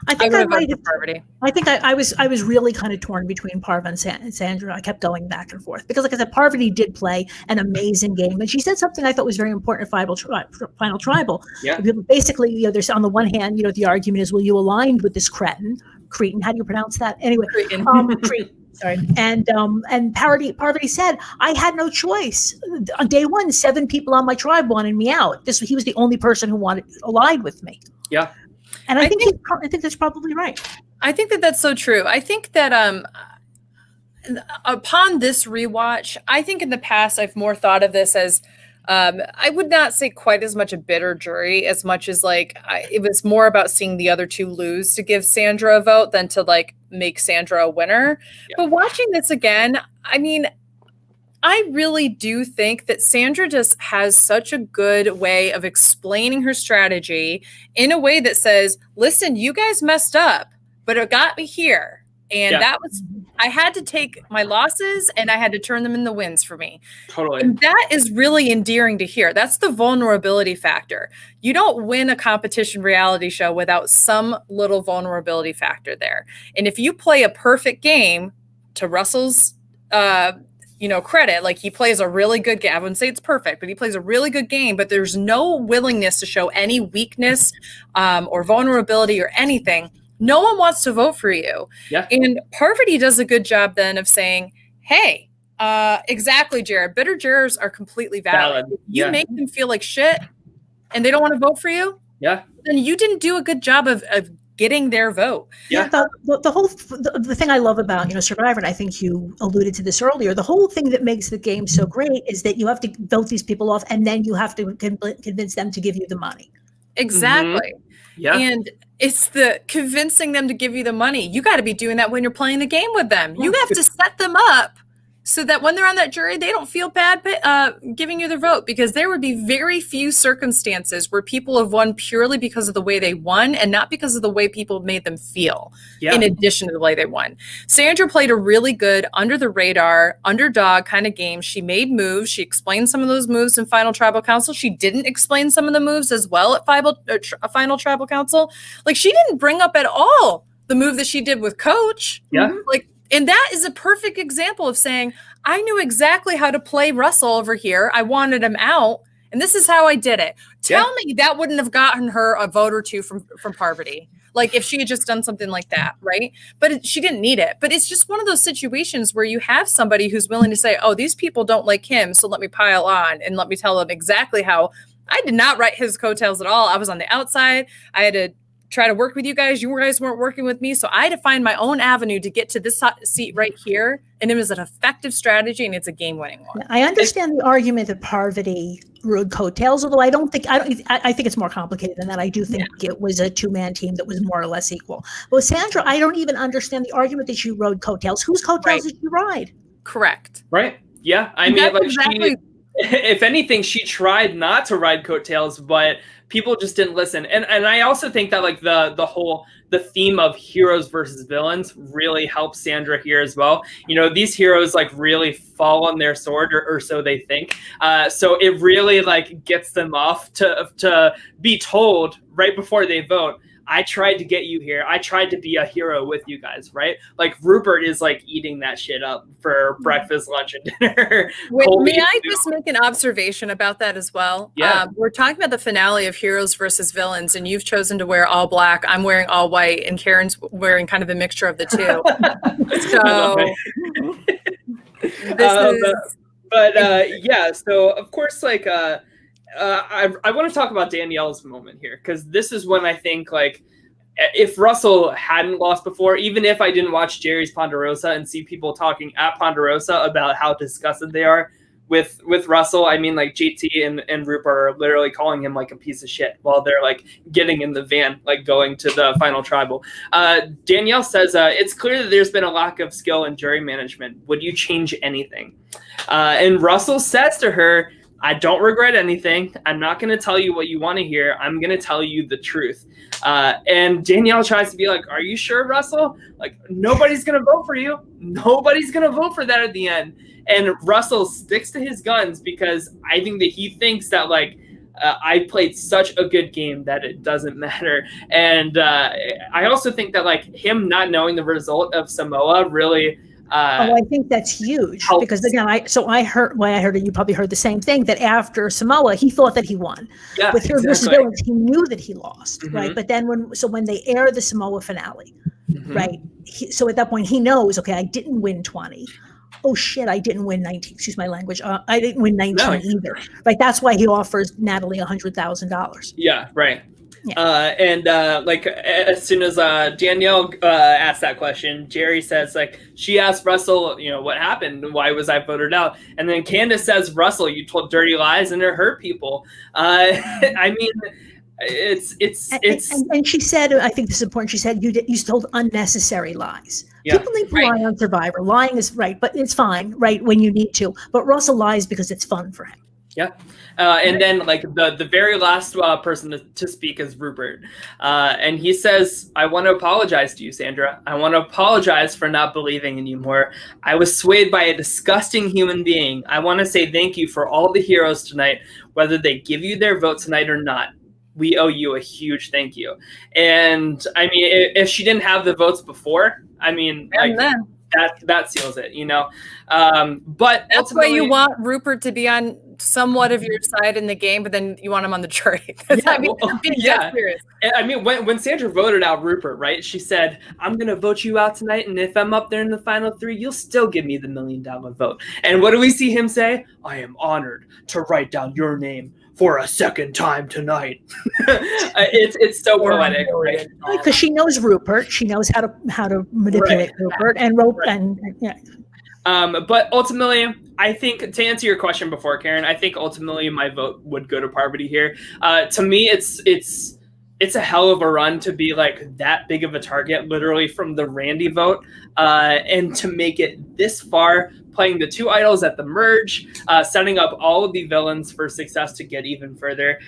I think I might have Parvati. I think I was really kind of torn between Parva and Sandra. I kept going back and forth because, like I said, Parvati did play an amazing game, and she said something I thought was very important at Final Tribal. Yeah. Basically, you know, there's on the one hand, you know, the argument is, well, you aligned with this Cretan. How do you pronounce that? Anyway, Cretan. Sorry. And Parvati said, I had no choice. On day one, 7 people on my tribe wanted me out. He was the only person who aligned with me. Yeah. And I think that's probably right. I think that that's so true. I think that upon this rewatch, I think in the past I've more thought of this as I would not say quite as much a bitter jury as much as like it was more about seeing the other two lose to give Sandra a vote than to like make Sandra a winner. Yeah. But watching this again, I mean, I really do think that Sandra just has such a good way of explaining her strategy in a way that says, listen, you guys messed up, but it got me here. And I had to take my losses and I had to turn them into wins for me. Totally. And that is really endearing to hear. That's the vulnerability factor. You don't win a competition reality show without some little vulnerability factor there. And if you play a perfect game, to Russell's credit, like he plays a really good game. I wouldn't say it's perfect, but he plays a really good game, but there's no willingness to show any weakness or vulnerability or anything. No one wants to vote for you. Yeah. And Parvati does a good job then of saying, hey, exactly, Jared. Bitter jurors are completely valid. You make them feel like shit and they don't want to vote for you. Yeah. Then you didn't do a good job of getting their vote. Yeah, the thing I love about Survivor, and I think you alluded to this earlier, the whole thing that makes the game so great is that you have to vote these people off, and then you have to convince them to give you the money. Exactly. Yeah. And it's the convincing them to give you the money. You got to be doing that when you're playing the game with them. You have to set them up so that when they're on that jury, they don't feel bad giving you their vote, because there would be very few circumstances where people have won purely because of the way they won and not because of the way people made them feel, in addition to the way they won. Sandra played a really good under the radar, underdog kind of game. She made moves. She explained some of those moves in Final Tribal Council. She didn't explain some of the moves as well at Final Tribal Council. Like, she didn't bring up at all the move that she did with Coach. Yeah. And that is a perfect example of saying, I knew exactly how to play Russell over here. I wanted him out, and this is how I did it. Tell me that wouldn't have gotten her a vote or two from Parvati. Like, if she had just done something like that, right? But she didn't need it. But it's just one of those situations where you have somebody who's willing to say, oh, these people don't like him, so let me pile on and let me tell them exactly how. I did not write his coattails at all. I was on the outside. I had to try to work with you guys. You guys weren't working with me. So I had to find my own avenue to get to this seat right here. And it was an effective strategy, and it's a game-winning one. I understand the argument that Parvati rode coattails, although I think it's more complicated than that. I do think it was a two-man team that was more or less equal. But with Sandra, I don't even understand the argument that she rode coattails. Whose coattails did she ride? Correct. Right. Yeah. I mean, like, if anything, she tried not to ride coattails, but people just didn't listen. And I also think that, like, the theme of heroes versus villains really helps Sandra here as well. These heroes, like, really fall on their sword, or so they think. So it really, like, gets them off to be told right before they vote, I tried to get you here. I tried to be a hero with you guys, right? Like, Rupert is, like, eating that shit up for breakfast, lunch, and dinner. May I just make an observation about that as well? Yeah. We're talking about the finale of Heroes versus Villains, and you've chosen to wear all black. I'm wearing all white, and Karen's wearing kind of a mixture of the two. So of course, like, I want to talk about Danielle's moment here, because this is when I think, like, if Russell hadn't lost before, even if I didn't watch Jerry's Ponderosa and see people talking at Ponderosa about how disgusted they are with Russell, I mean, like, JT and Rupert are literally calling him, like, a piece of shit while they're, like, getting in the van, like, going to the final tribal. Danielle says, it's clear that there's been a lack of skill in jury management. Would you change anything? And Russell says to her, I don't regret anything. I'm not going to tell you what you want to hear. I'm going to tell you the truth. And Danielle tries to be like, are you sure, Russell? Like, nobody's going to vote for you. Nobody's going to vote for that at the end. And Russell sticks to his guns, because I think that he thinks that, like, I played such a good game that it doesn't matter. And I also think that, like, him not knowing the result of Samoa really I think that's huge, because again, I heard it. You probably heard the same thing, that after Samoa, he thought that he won. Yeah, with Heroes versus Villains, he knew that he lost, right? But then when they air the Samoa finale, right? So at that point, he knows, okay, I didn't win 20. Oh shit, I didn't win 19. Excuse my language. I didn't win 19 either. Right? That's why he offers Natalie $100,000. Yeah, right. Yeah. Like, as soon as Danielle asked that question, Jerry says, like, she asked Russell, what happened? Why was I voted out? And then Candace says, Russell, you told dirty lies and it hurt people. I mean, it's and she said, I think this is important. She said, you told unnecessary lies. Yeah. People need to lie on Survivor. Lying is right, but it's fine, right, when you need to. But Russell lies because it's fun for him. Yeah. And then, like, the very last person to speak is Rupert. And he says, I want to apologize to you, Sandra. I want to apologize for not believing in you more. I was swayed by a disgusting human being. I want to say thank you for all the heroes tonight, whether they give you their vote tonight or not. We owe you a huge thank you. And, I mean, if she didn't have the votes before, I mean, like, that seals it, but that's why you want Rupert to be on somewhat of your side in the game, but then you want him on the jury. I mean, when Sandra voted out Rupert, right, she said, I'm going to vote you out tonight, and if I'm up there in the final 3, you'll still give me the $1 million vote. And what do we see him say? I am honored to write down your name for a second time tonight. It's so poetic, right? Because she knows Rupert, she knows how to manipulate Rupert but ultimately, I think, to answer your question before, Karen, I think ultimately my vote would go to Parvati here. To me, it's a hell of a run to be like that big of a target, literally from the Randy vote, and to make it this far, playing the two idols at the merge, setting up all of the villains for success to get even further,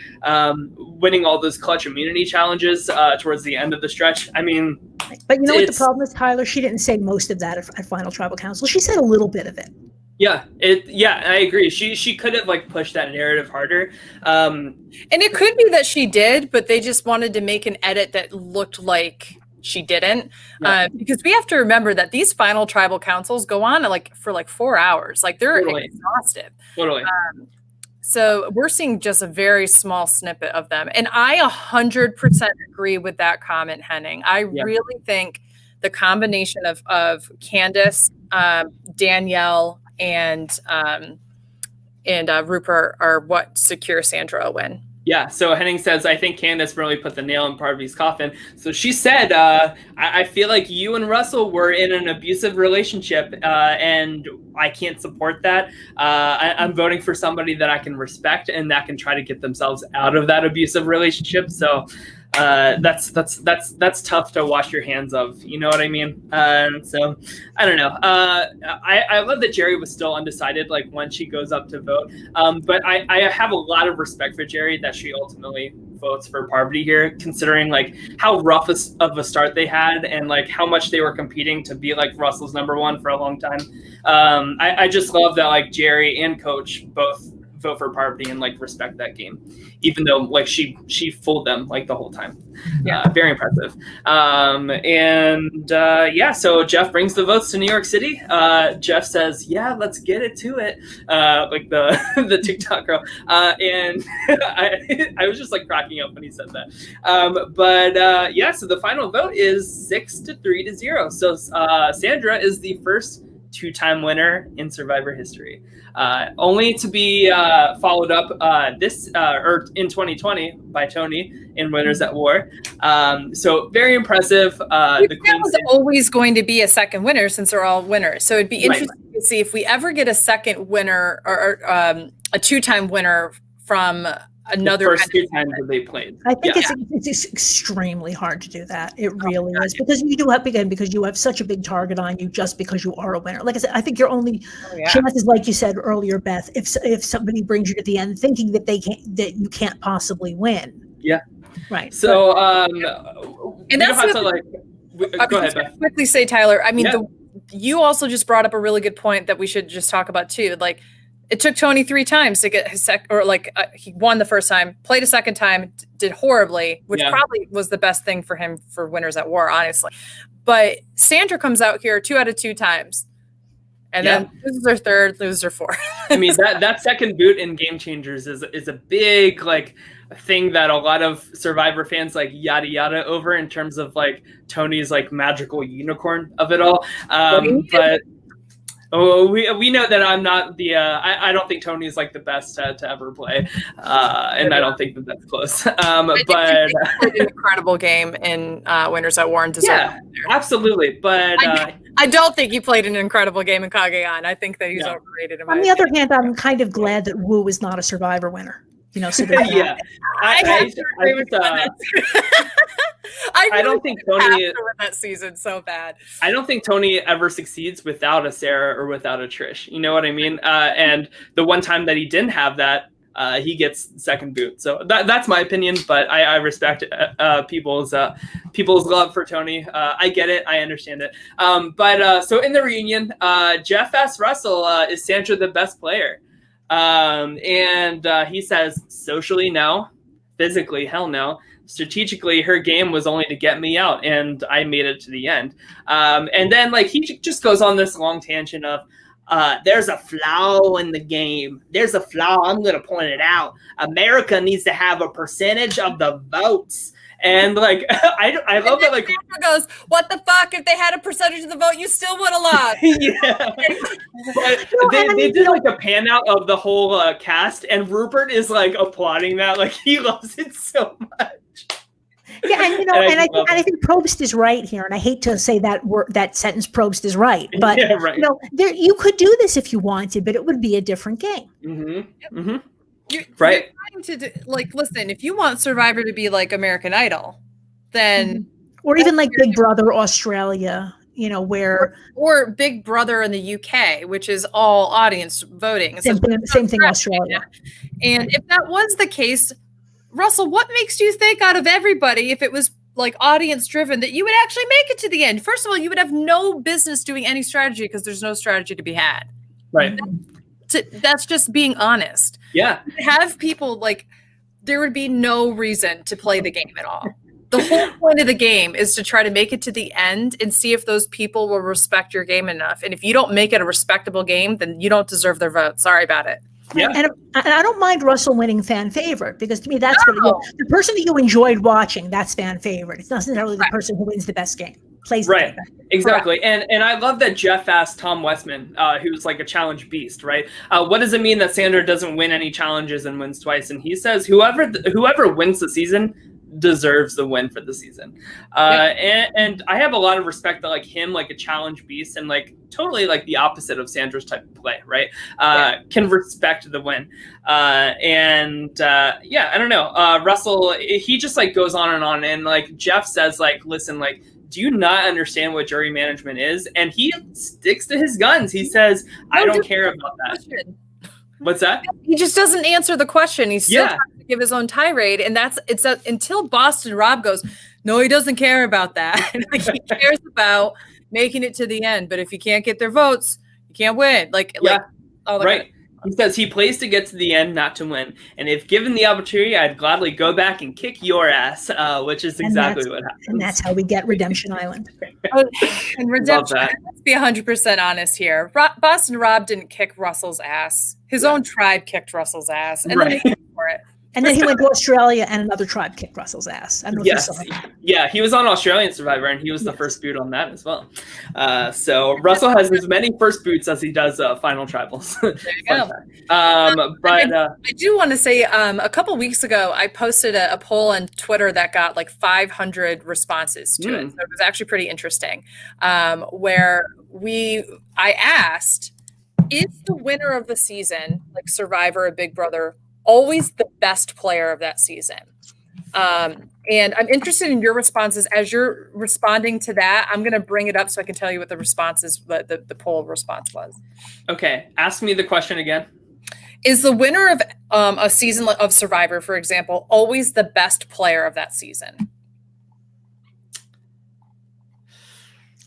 winning all those clutch immunity challenges towards the end of the stretch. I mean, but you know what the problem is, Tyler? She didn't say most of that at Final Tribal Council. She said a little bit of it. Yeah, I agree. She could have like pushed that narrative harder. And it could be that she did, but they just wanted to make an edit that looked like she didn't. Because we have to remember that these final tribal councils go on for 4 hours. Like they're exhaustive. Totally. So we're seeing just a very small snippet of them. And I 100% agree with that comment, Henning. I really think the combination of Candace, Danielle, and Rupert are what secure Sandra a win. Yeah, so Henning says, I think Candace really put the nail in Parvati's coffin. So she said, I feel like you and Russell were in an abusive relationship, and I can't support that. I'm voting for somebody that I can respect and that can try to get themselves out of that abusive relationship. So that's tough to wash your hands of. You know what I mean? So I don't know. I love that Jerry was still undecided, like when she goes up to vote. But I have a lot of respect for Jerry that she ultimately votes for Parvati here, considering like how rough of a start they had and like how much they were competing to be like Russell's number one for a long time. I just love that like Jerry and Coach both vote for Parvati and like respect that game, even though like she fooled them like the whole time. Very impressive. So Jeff brings the votes to New York City. Jeff says, let's get it to it, like the TikTok girl, and I was just like cracking up when he said that. So the final vote is 6-3-0. So Sandra is the first two-time winner in Survivor history, only to be followed up in 2020 by Tony in Winners at War. So very impressive. The Queen was always going to be a second winner since they're all winners. So it'd be interesting to see if we ever get a second winner or a two-time winner from another the first two times that they played. I think it's extremely hard to do that. It really is, because you do have because you have such a big target on you just because you are a winner. Like I said, I think your only chance is, like you said earlier, Beth, if somebody brings you to the end thinking that you can't possibly win. Yeah. Right. So and that's have to like go ahead, Beth. Quickly say, Tyler, I mean you also just brought up a really good point that we should just talk about too. Like, it took Tony 3 times to get his he won the first time, played a second time, did horribly, which probably was the best thing for him for Winners at War, honestly. But Sandra comes out here 2 out of 2 times, and then loses her third, loses her fourth. I mean, that second boot in Game Changers is a big like thing that a lot of Survivor fans like yada yada over in terms of like Tony's like magical unicorn of it all. But we know that I'm not the I don't think Tony's like the best to ever play, and I don't think that's close. But played an incredible game in Winners at War and deserved absolutely. But I don't think he played an incredible game in Kage-an. I think that he's overrated. On the other hand, I'm kind of glad that Wu is not a Survivor winner. You know, so I don't think Tony that season so bad. I don't think Tony ever succeeds without a Sarah or without a Trish. You know what I mean? And the one time that he didn't have that, he gets second boot. So that's my opinion, but I respect people's love for Tony. I get it. I understand it. So in the reunion, Jeff asked Russell, is Sandra the best player? And he says, socially, no. Physically, hell no. Strategically, her game was only to get me out, and I made it to the end. And then like he just goes on this long tangent of, there's a flaw in the game. There's a flaw. I'm going to point it out. America needs to have a percentage of the votes. And like, I love that. Like, Sandra goes, "What the fuck? If they had a percentage of the vote, you still would have lost." yeah. They did like a pan out of the whole cast, and Rupert is like applauding that. Like, he loves it so much. Yeah, and I think Probst is right here, and I hate to say that sentence. Probst is right, but yeah, right. you could do this if you wanted, but it would be a different game. Mm-hmm. Mm-hmm. You're right. trying to listen. If you want Survivor to be like American Idol, then or even like Big Brother Australia, where or Big Brother in the UK, which is all audience voting. Same thing Australia. And if that was the case, Russell, what makes you think out of everybody, if it was like audience driven, that you would actually make it to the end? First of all, you would have no business doing any strategy because there's no strategy to be had. Right. That's just being honest. Yeah. Have people there would be no reason to play the game at all. The whole point of the game is to try to make it to the end and see if those people will respect your game enough. And if you don't make it a respectable game, then you don't deserve their vote. Sorry about it. Yeah. And I don't mind Russell winning fan favorite, because to me, that's the person that you enjoyed watching, that's fan favorite. It's not necessarily the person who wins the best game. Plays right. Exactly. And I love that Jeff asked Tom Westman, who's like a challenge beast, right? What does it mean that Sandra doesn't win any challenges and wins twice? And he says, whoever wins the season deserves the win for the season. And I have a lot of respect that like him, like a challenge beast, and like totally like the opposite of Sandra's type of play, right? Can respect the win. I don't know. Russell, he just like goes on, and like Jeff says, like, listen, like, do you not understand what jury management is? And he sticks to his guns. He says, I don't care about that. What's that? He just doesn't answer the question. He's still trying to give his own tirade. And until Boston Rob goes, no, he doesn't care about that. Like, he cares about making it to the end. But if you can't get their votes, you can't win. Right. He says he plays to get to the end, not to win. And if given the opportunity, I'd gladly go back and kick your ass, which is exactly what happens. And that's how we get Redemption Island. And Redemption, let's be 100% honest here. Boston Rob didn't kick Russell's ass. His own tribe kicked Russell's ass. And then he went for it. And then he went to Australia, and another tribe kicked Russell's ass. I don't know if you saw that. Yeah, he was on Australian Survivor, and he was the first boot on that as well. So Russell has as many first boots as he does final tribals. There you go. I do want to say a couple weeks ago, I posted a poll on Twitter that got like 500 responses to it. So it was actually pretty interesting, where I asked, is the winner of the season, like Survivor or Big Brother, always the best player of that season? And I'm interested in your responses. As you're responding to that, I'm going to bring it up so I can tell you what the responses, the poll response was. Okay. Ask me the question again. Is the winner of a season of Survivor, for example, always the best player of that season?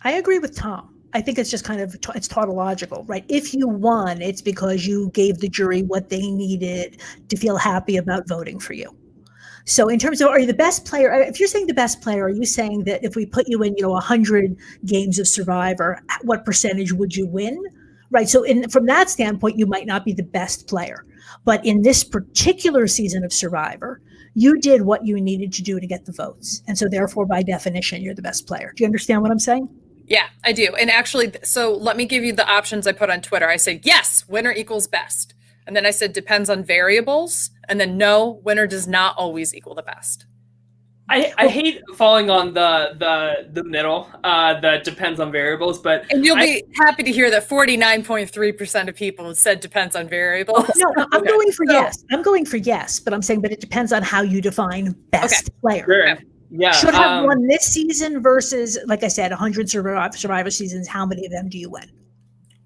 I agree with Tom. I think it's just kind of, it's tautological, right? If you won, it's because you gave the jury what they needed to feel happy about voting for you. So in terms of, are you the best player? If you're saying the best player, are you saying that if we put you in, 100 games of Survivor, what percentage would you win? Right. So from that standpoint, you might not be the best player. But in this particular season of Survivor, you did what you needed to do to get the votes. And so therefore, by definition, you're the best player. Do you understand what I'm saying? Yeah, I do. And actually, so let me give you the options I put on Twitter. I said, yes, winner equals best. And then I said, depends on variables. And then no, winner does not always equal the best. I hate falling on the middle that depends on variables, but and you'll be happy to hear that 49.3% of people said depends on variables. No, I'm going for yes. I'm going for yes, but I'm saying, but it depends on how you define best player. Sure. Yeah. Should have won this season versus, like I said, 100 Survivor seasons. How many of them do you win?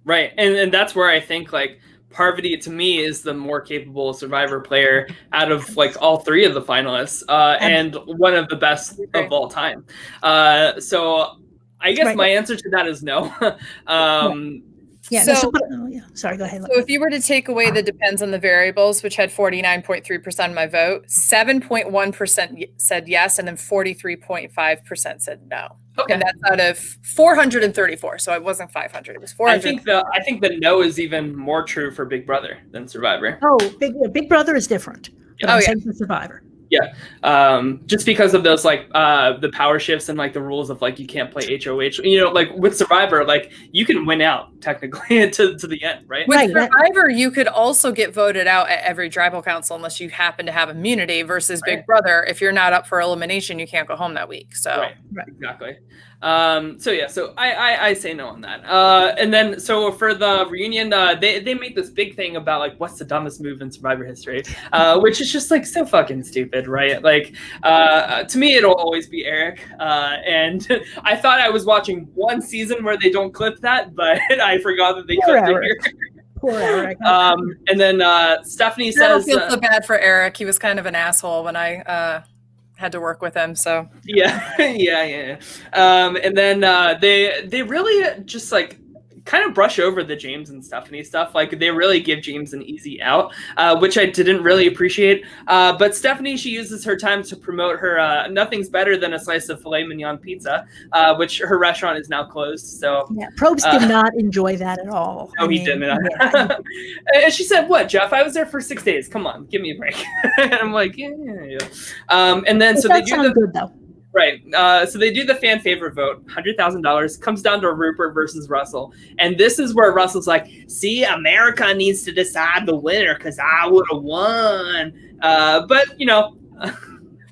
Right. And that's where I think like Parvati to me is the more capable Survivor player out of like all three of the finalists and one of the best of all time. So I guess my answer to that is no. Sorry, go ahead. So if you were to take away the depends on the variables, which had 49.3% of my vote, 7.1% said yes, and then 43.5% said no. Okay. And that's out of 434. So it wasn't 500. It was 400. I think the no is even more true for Big Brother than Survivor. Oh, Big Brother is different. But I'm saying for Survivor. Just because of those like the power shifts and like the rules of like you can't play HOH. You know, like with Survivor, like you can win out technically to the end, right? With Survivor, you could also get voted out at every tribal council unless you happen to have immunity. Versus Big Brother, if you're not up for elimination, you can't go home that week. So exactly. So I say no on that. And then so for the reunion, they made this big thing about like what's the dumbest move in Survivor history, which is just like so fucking stupid, right? Like to me, it'll always be Eric. And I thought I was watching one season where they don't clip that, but I forgot that they clipped it here. Poor Eric. And then Stephanie says, I don't feel so bad for Eric. He was kind of an asshole when I had to work with him. So yeah. And then they really just like kind of brush over the James and Stephanie stuff. Like they really give James an easy out, which I didn't really appreciate. But Stephanie, she uses her time to promote her nothing's better than a slice of filet mignon pizza, which her restaurant is now closed. So yeah, Probst did not enjoy that at all. He didn't. Yeah. And she said, "What, Jeff? I was there for 6 days. Come on, give me a break." And I'm like, yeah. And then so they do the good though. Right. So they do the fan favorite vote. $100,000 comes down to Rupert versus Russell. And this is where Russell's like, see, America needs to decide the winner because I would have won. But, you know.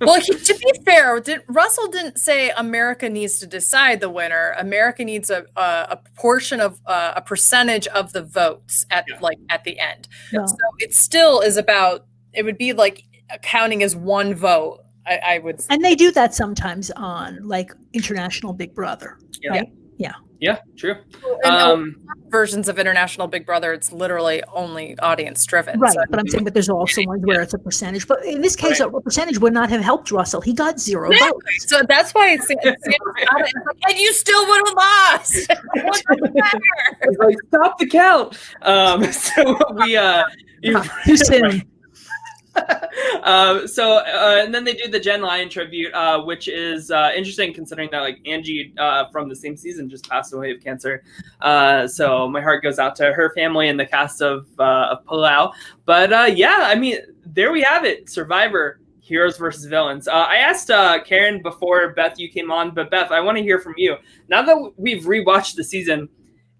Well, to be fair, Russell didn't say America needs to decide the winner. America needs a portion of a percentage of the votes at the end. No. So it still is about, it would be like counting as one vote. I would say. And they do that sometimes on like International Big Brother, right? Yeah, true. Versions of International Big Brother, it's literally only audience driven. Right, so. But I'm saying that there's also ones where it's a percentage. But in this case, a percentage would not have helped Russell. He got 0 votes. So that's why it's and you still would have lost. What's like, stop the count. So we too soon. And then they do the Jen Lyon tribute, which is interesting considering that like Angie from the same season just passed away of cancer. So my heart goes out to her family and the cast of Palau. But I mean, there we have it. Survivor, heroes versus villains. I asked Karen before Beth you came on, but Beth, I want to hear from you. Now that we've rewatched the season,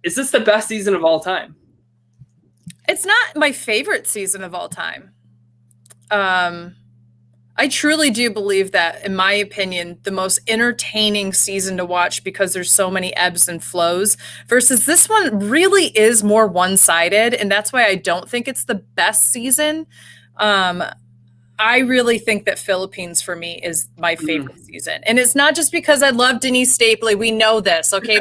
is this the best season of all time? It's not my favorite season of all time. I truly do believe that, in my opinion, the most entertaining season to watch because there's so many ebbs and flows versus this one really is more one-sided. And that's why I don't think it's the best season. I really think that Philippines for me is my favorite season. And it's not just because I love Denise Stapley. We know this. Okay.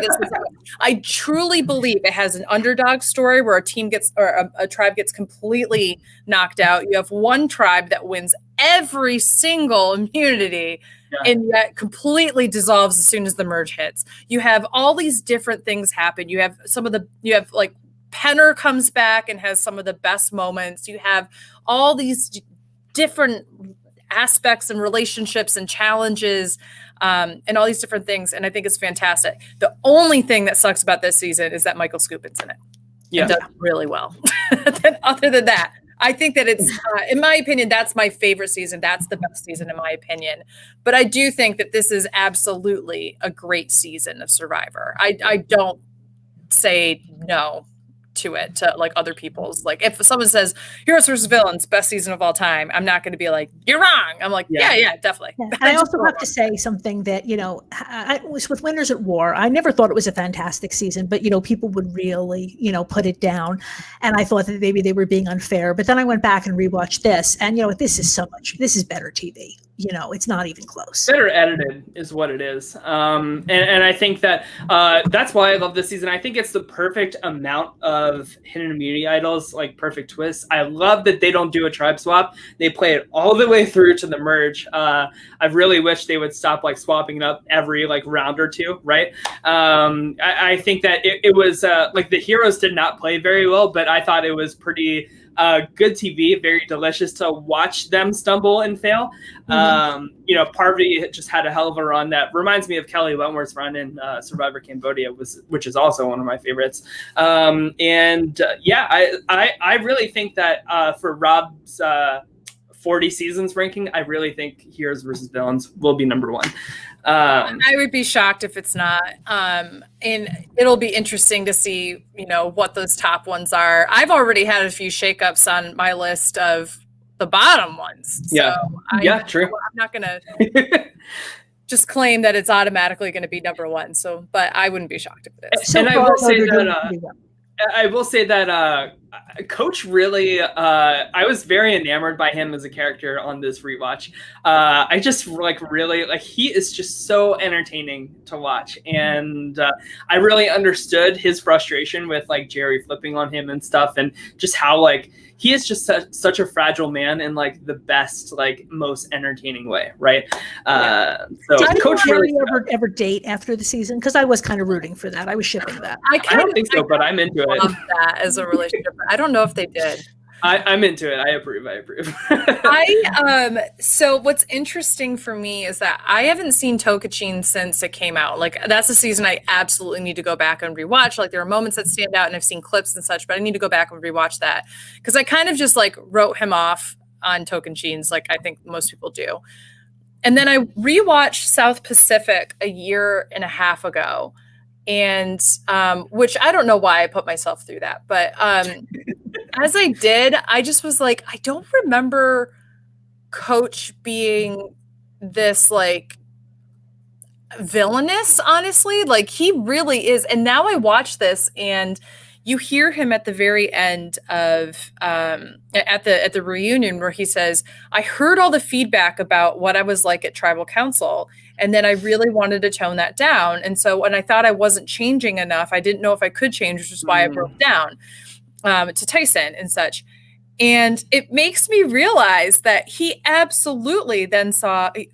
I truly believe it has an underdog story where a team gets, or a tribe gets completely knocked out. You have one tribe that wins every single immunity and yet completely dissolves as soon as the merge hits. You have all these different things happen. You have like Penner comes back and has some of the best moments. You have all these different aspects and relationships and challenges and all these different things. And I think it's fantastic. The only thing that sucks about this season is that Michael Skupin's in it. Yeah. Does really well. Other than that, I think that it's, in my opinion, that's my favorite season. That's the best season in my opinion. But I do think that this is absolutely a great season of Survivor. I don't say no to it, to like other people's. Like if someone says heroes versus villains, best season of all time, I'm not going to be like, you're wrong. I'm like, yeah, definitely. Yeah. I also have to say something that, I was with Winners at War. I never thought it was a fantastic season, but, people would really, put it down. And I thought that maybe they were being unfair, but then I went back and rewatched this and, this is better TV. It's not even close. Better edited is what it is. And I think that that's why I love this season. I think it's the perfect amount of hidden immunity idols, like perfect twists. I love that they don't do a tribe swap. They play it all the way through to the merge. I really wish they would stop like swapping it up every like round or two, right? I think that it was like the heroes did not play very well, but I thought it was pretty good TV, very delicious to watch them stumble and fail. Parvati just had a hell of a run that reminds me of Kelly Wentworth's run in Survivor Cambodia, which is also one of my favorites. I really think that for 40 seasons ranking, I really think Heroes versus Villains will be number one. I would be shocked if it's not. And it'll be interesting to see, what those top ones are. I've already had a few shakeups on my list of the bottom ones. Yeah. So True. I'm not going to just claim that it's automatically going to be number one. So, but I wouldn't be shocked if it is. So and I will say that Coach really, I was very enamored by him as a character on this rewatch. I just really he is just so entertaining to watch, and I really understood his frustration with Jerry flipping on him and stuff, and just how he is just such a fragile man in the best, most entertaining way, right? So did Coach Jerry ever date after the season? Because I was kind of rooting for that. I was shipping that. I don't think so, but I'm into it. Love that as a relationship. I don't know if they did. I'm into it. I approve. So what's interesting for me is that I haven't seen Tokachin since it came out. That's a season I absolutely need to go back and rewatch. There are moments that stand out, and I've seen clips and such, but I need to go back and rewatch that because I kind of just wrote him off on Tokachin's, I think most people do. And then I rewatched South Pacific a year and a half ago, and which I don't know why I put myself through that, but as I did, I just was I don't remember Coach being this villainous, honestly. He really is. And now I watch this, and you hear him at the very end of at the reunion where he says, I heard all the feedback about what I was like at tribal council, and then I really wanted to tone that down. And so when I thought I wasn't changing enough, I didn't know if I could change, which is why I broke down to Tyson and such. And it makes me realize that he absolutely then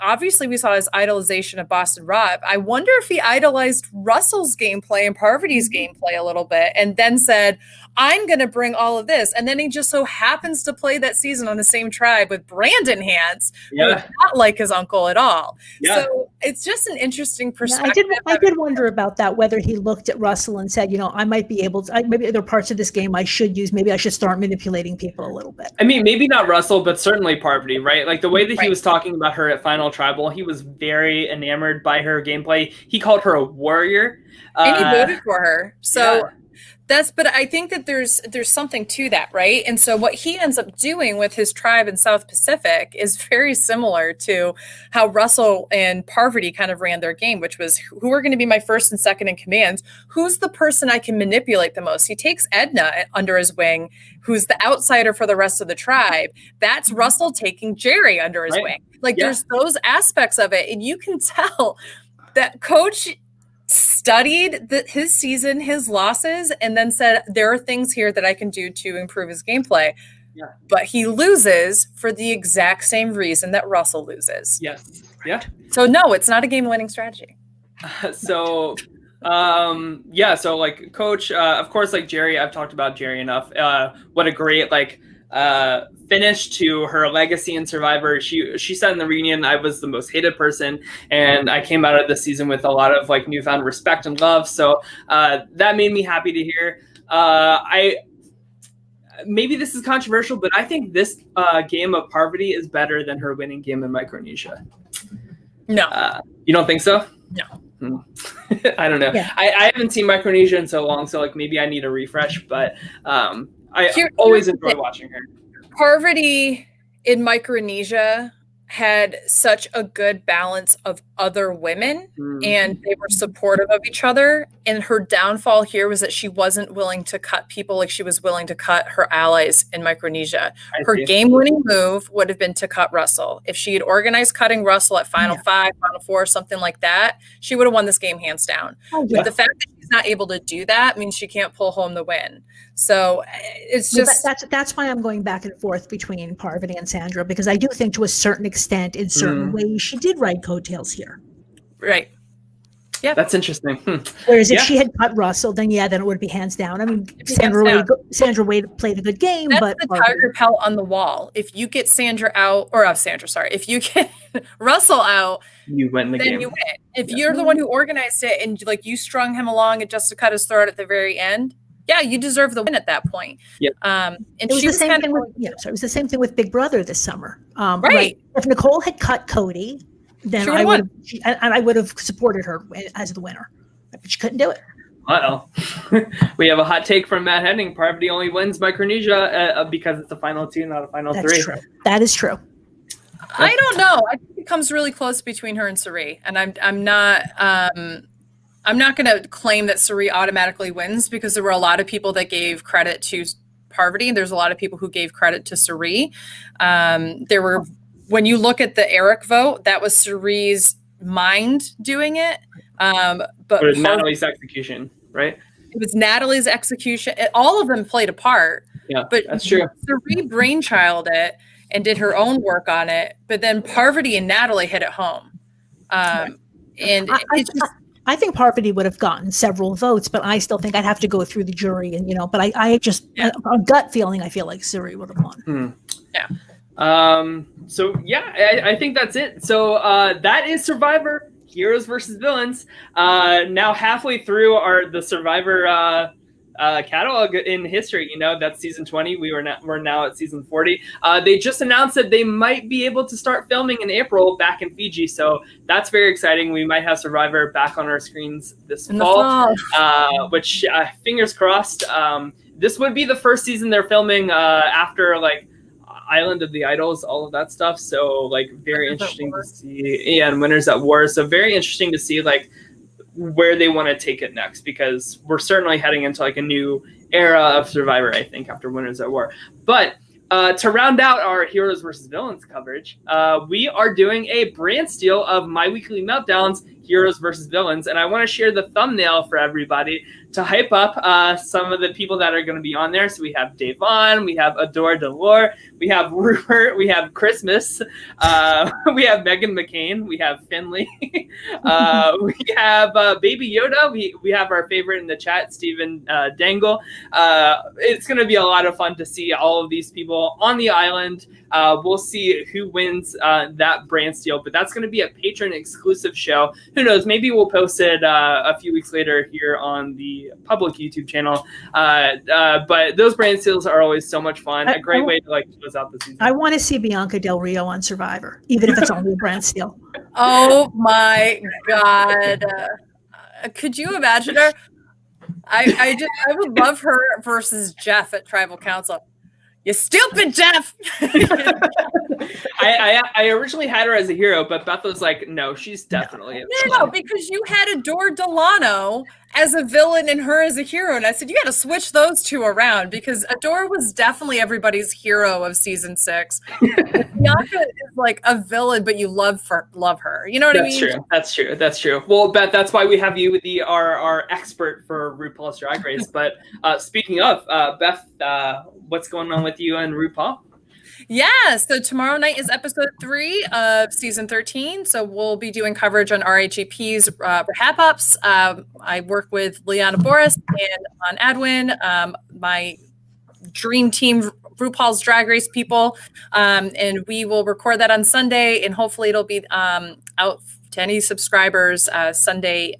obviously we saw his idolization of Boston Rob. I wonder if he idolized Russell's gameplay and Parvati's gameplay a little bit and then said, I'm going to bring all of this. And then he just so happens to play that season on the same tribe with Brandon Hance, who is not like his uncle at all. Yeah. So it's just an interesting perspective. I did wonder about that, whether he looked at Russell and said, I might be able to, maybe there are parts of this game I should use. Maybe I should start manipulating people a little bit. I mean, maybe not Russell, but certainly Parvati, right? The way that he was talking about her at Final Tribal, he was very enamored by her gameplay. He called her a warrior. And he voted for her. So but I think that there's something to that, right? And so what he ends up doing with his tribe in South Pacific is very similar to how Russell and Parvati kind of ran their game, which was who are going to be my first and second in commands? Who's the person I can manipulate the most? He takes Edna under his wing, who's the outsider for the rest of the tribe. That's Russell taking Jerry under his wing. There's those aspects of it. And you can tell that Coach studied his season, his losses, and then said, there are things here that I can do to improve his gameplay. Yeah. But he loses for the exact same reason that Russell loses. Yes. Yeah. So no, it's not a game-winning strategy. So Coach, of course, Jerry, I've talked about Jerry enough. What a great, finish to her legacy in Survivor. She said in the reunion, I was the most hated person, and I came out of the season with a lot of newfound respect and love. So that made me happy to hear. Maybe this is controversial, but I think this game of Parvati is better than her winning game in Micronesia. No. You don't think so? No. I don't know. Yeah. I haven't seen Micronesia in so long, so maybe I need a refresh, but I always enjoy watching her. Parvati in Micronesia had such a good balance of other women, and they were supportive of each other. And her downfall here was that she wasn't willing to cut people like she was willing to cut her allies in Micronesia. Her game-winning move would have been to cut Russell. If she had organized cutting Russell at Final 5, Final 4, something like that, she would have won this game hands down. But the fact that she's not able to do that means she can't pull home the win. So it's just that's why I'm going back and forth between Parvati and Sandra, because I do think to a certain extent, in certain ways, she did ride coattails here. Right. Yeah, that's interesting. Whereas if she had cut Russell, then it would be hands down. I mean, Sandra Wade played a good game, that's the tiger pelt on the wall. If you get if you get Russell out, you win the game. Then you win. If you're the one who organized it and you strung him along and just to cut his throat at the very end, yeah, you deserve the win at that point. Yeah. And It was she the was same kind thing of with it was the same thing with Big Brother this summer. Right. If Nicole had cut Cody, then She I would've would and I would have supported her as the winner, but she couldn't do it. We have a hot take from Matt Henning. Parvati only wins Micronesia because it's a final 2, not a final 3. That's true. That is true. I don't know. I think it comes really close between her and Cirie, and I'm not going to claim that Cirie automatically wins, because there were a lot of people that gave credit to Parvati, and there's a lot of people who gave credit to Cirie. When you look at the Eric vote, that was Cirie's mind doing it. But it was Natalie's execution, right? It was Natalie's execution. All of them played a part. Yeah, but that's true. Cirie brainchild it and did her own work on it. But then Parvati and Natalie hit it home. And I think Parvati would have gotten several votes, but I still think I'd have to go through the jury, and but I just a gut feeling, I feel like Cirie would have won. Yeah. So yeah, I think that's it. So that is Survivor Heroes versus Villains. Now halfway through the Survivor catalog in history. That's season 20. We're now at season 40. They just announced that they might be able to start filming in April back in Fiji, so that's very exciting. We might have Survivor back on our screens this fall. Which fingers crossed. This would be the first season they're filming after Island of the Idols, all of that stuff. So very interesting to see. And Winners at War. So very interesting to see where they want to take it next, because we're certainly heading into a new era of Survivor, I think, after Winners at War. But to round out our Heroes versus Villains coverage, we are doing a brand steal of My Weekly Meltdowns Heroes versus Villains, and I want to share the thumbnail for everybody to hype up some of the people that are going to be on there. So we have Davon, we have Adore Delore, we have Rupert, we have Christmas, we have Megan McCain, we have Finley, we have Baby Yoda, we have our favorite in the chat, Stephen Dangle. It's going to be a lot of fun to see all of these people on the island. We'll see who wins that brand steal, but that's going to be a patron exclusive show. Who knows? Maybe we'll post it a few weeks later here on the public YouTube channel. But those brand steals are always so much fun. A great way to close out the season. I want to see Bianca Del Rio on Survivor, even if it's only a brand steal. Oh my God. Could you imagine her? I would love her versus Jeff at Tribal Council. You stupid Jeff. I originally had her as a hero, but Beth was like, no, she's definitely a villain. No, because you had Adore Delano as a villain and her as a hero. And I said, you got to switch those two around, because Adore was definitely everybody's hero of season 6. Bianca is a villain, but you love her. You know what I mean? That's true. Well, Beth, that's why we have you, our expert for RuPaul's Drag Race. But speaking of, Beth, what's going on with you and RuPaul? Yeah, so tomorrow night is episode 3 of season 13. So we'll be doing coverage on RHAP's RHAP ups. I work with Liana Boris and on Adwin, my dream team, RuPaul's Drag Race people. And we will record that on Sunday, and hopefully it'll be out to any subscribers Sunday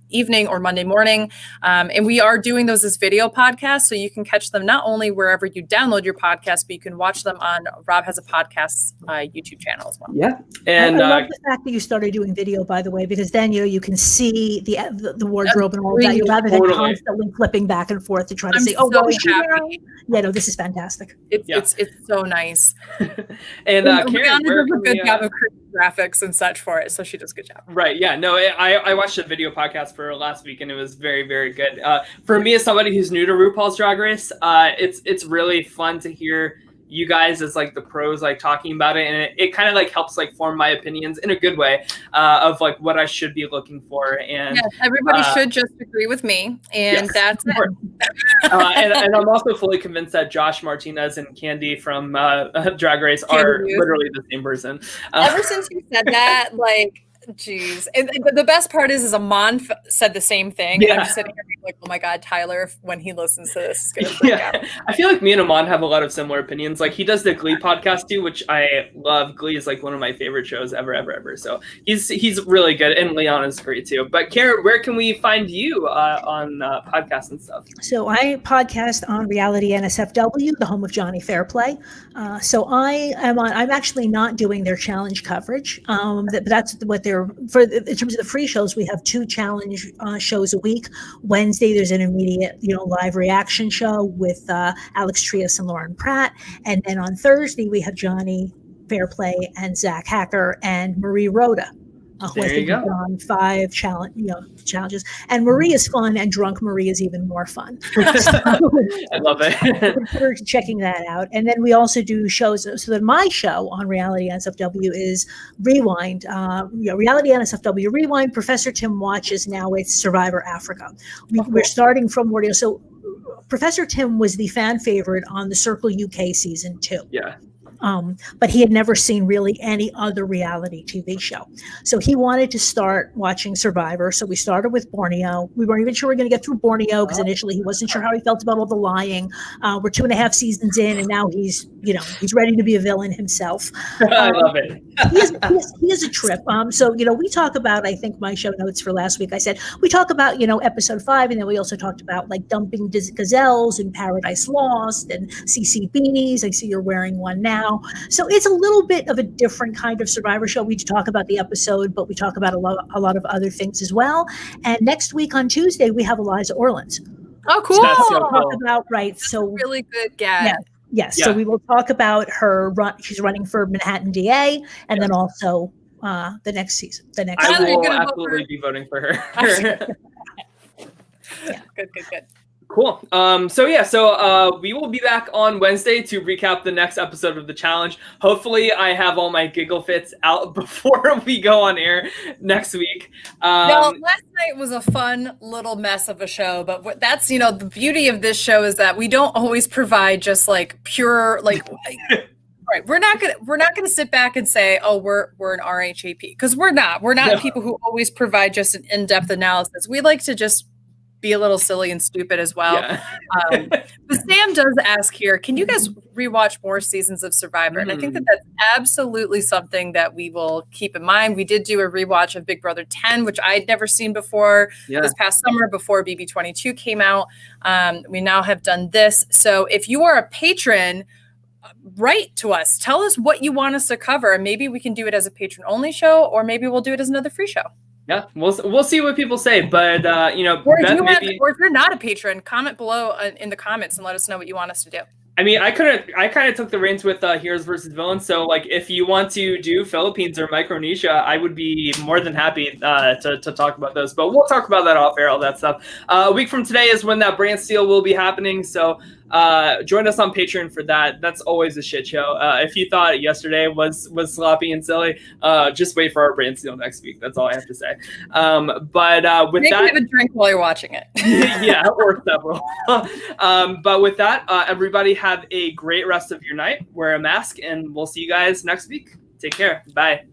evening or Monday morning. And we are doing those as video podcasts, so you can catch them not only wherever you download your podcast, but you can watch them on Rob Has a Podcast YouTube channel as well. Yeah. And I love the fact that you started doing video, by the way, because then you can see the wardrobe and all that, rather than constantly flipping back and forth to try to see, what was she wearing? Yeah, no, this is fantastic. It's so nice. And Karen, does a good job of creating graphics and such for it, so she does a good job. Right. Yeah. No, I watched a video podcast for last week, and it was very, very good. For me, as somebody who's new to RuPaul's Drag Race, it's really fun to hear you guys as the pros talking about it, and it kind of helps form my opinions in a good way of what I should be looking for. And yes, everybody should just agree with me, and that's it. And I'm also fully convinced that Josh Martinez and Candy from Drag Race are literally the same person. Ever since you said that, geez. And the best part is Amon said the same thing. Yeah. And I'm just sitting here like, oh my God, Tyler, when he listens to this, is going to freak out. I feel like me and Amon have a lot of similar opinions. Like, he does the Glee podcast too, which I love. Glee is like one of my favorite shows ever. So he's really good, and Leon is great too. But Karen, where can we find you on podcasts and stuff? So I podcast on Reality NSFW, the home of Johnny Fairplay. So I'm actually not doing their challenge coverage. That's what they're for. In terms of the free shows, we have 2 challenge shows a week. Wednesday, there's an immediate, live reaction show with Alex Trias and Lauren Pratt. And then on Thursday, we have Johnny Fairplay and Zach Hacker and Marie Rhoda. There you go. On 5 challenges. And Marie is fun, and Drunk Marie is even more fun. So, I love it. we're checking that out. And then we also do shows. So then my show on Reality NSFW is Rewind. Reality NSFW Rewind. Professor Tim watches now with Survivor Africa. We're starting from where, so Professor Tim was the fan favorite on the Circle UK season 2. Yeah. But he had never seen really any other reality TV show. So he wanted to start watching Survivor. So we started with Borneo. We weren't even sure we were going to get through Borneo because initially he wasn't sure how he felt about all the lying. We're 2.5 seasons in, and now he's ready to be a villain himself. I love it. He is a trip. So, we talk about, I think my show notes for last week, I said, we talk about, episode 5, and then we also talked about like dumping gazelles in Paradise Lost and CC beanies. I see you're wearing one now. So it's a little bit of a different kind of Survivor show. We talk about the episode, but we talk about a lot of other things as well. And next week on Tuesday, we have Eliza Orlins. Oh, cool. That's so cool. Talk about, right. That's so a really good gag. Yes. So we will talk about her run. She's running for Manhattan DA, and then also the next season. I will absolutely be voting for her. Good. Cool. So we will be back on Wednesday to recap the next episode of the challenge. Hopefully I have all my giggle fits out before we go on air next week. Last night was a fun little mess of a show, but that's, the beauty of this show is that we don't always provide just like pure, like, right. We're not gonna sit back and say, oh, we're an RHAP, because we're not people who always provide just an in-depth analysis. We like to just be a little silly and stupid as well. Yeah. But Sam does ask here, can you guys rewatch more seasons of Survivor? And I think that that's absolutely something that we will keep in mind. We did do a rewatch of Big Brother 10, which I'd never seen before this past summer before BB22 came out. We now have done this. So if you are a patron, write to us. Tell us what you want us to cover. And maybe we can do it as a patron-only show, or maybe we'll do it as another free show. Yeah, we'll see what people say, but or if you're not a patron, comment below in the comments and let us know what you want us to do. I mean, I kind of took the reins with Heroes versus Villains, so like if you want to do Philippines or Micronesia, I would be more than happy to talk about those. But we'll talk about that off air, all that stuff. A week from today is when that brand steal will be happening, so join us on Patreon for that. That's always a shit show. If you thought yesterday was sloppy and silly, just wait for our brand steal next week. That's all I have to say. But with maybe that, have a drink while you're watching it. Yeah, or several. But with that, everybody have a great rest of your night. Wear a mask, and we'll see you guys next week. Take care. Bye.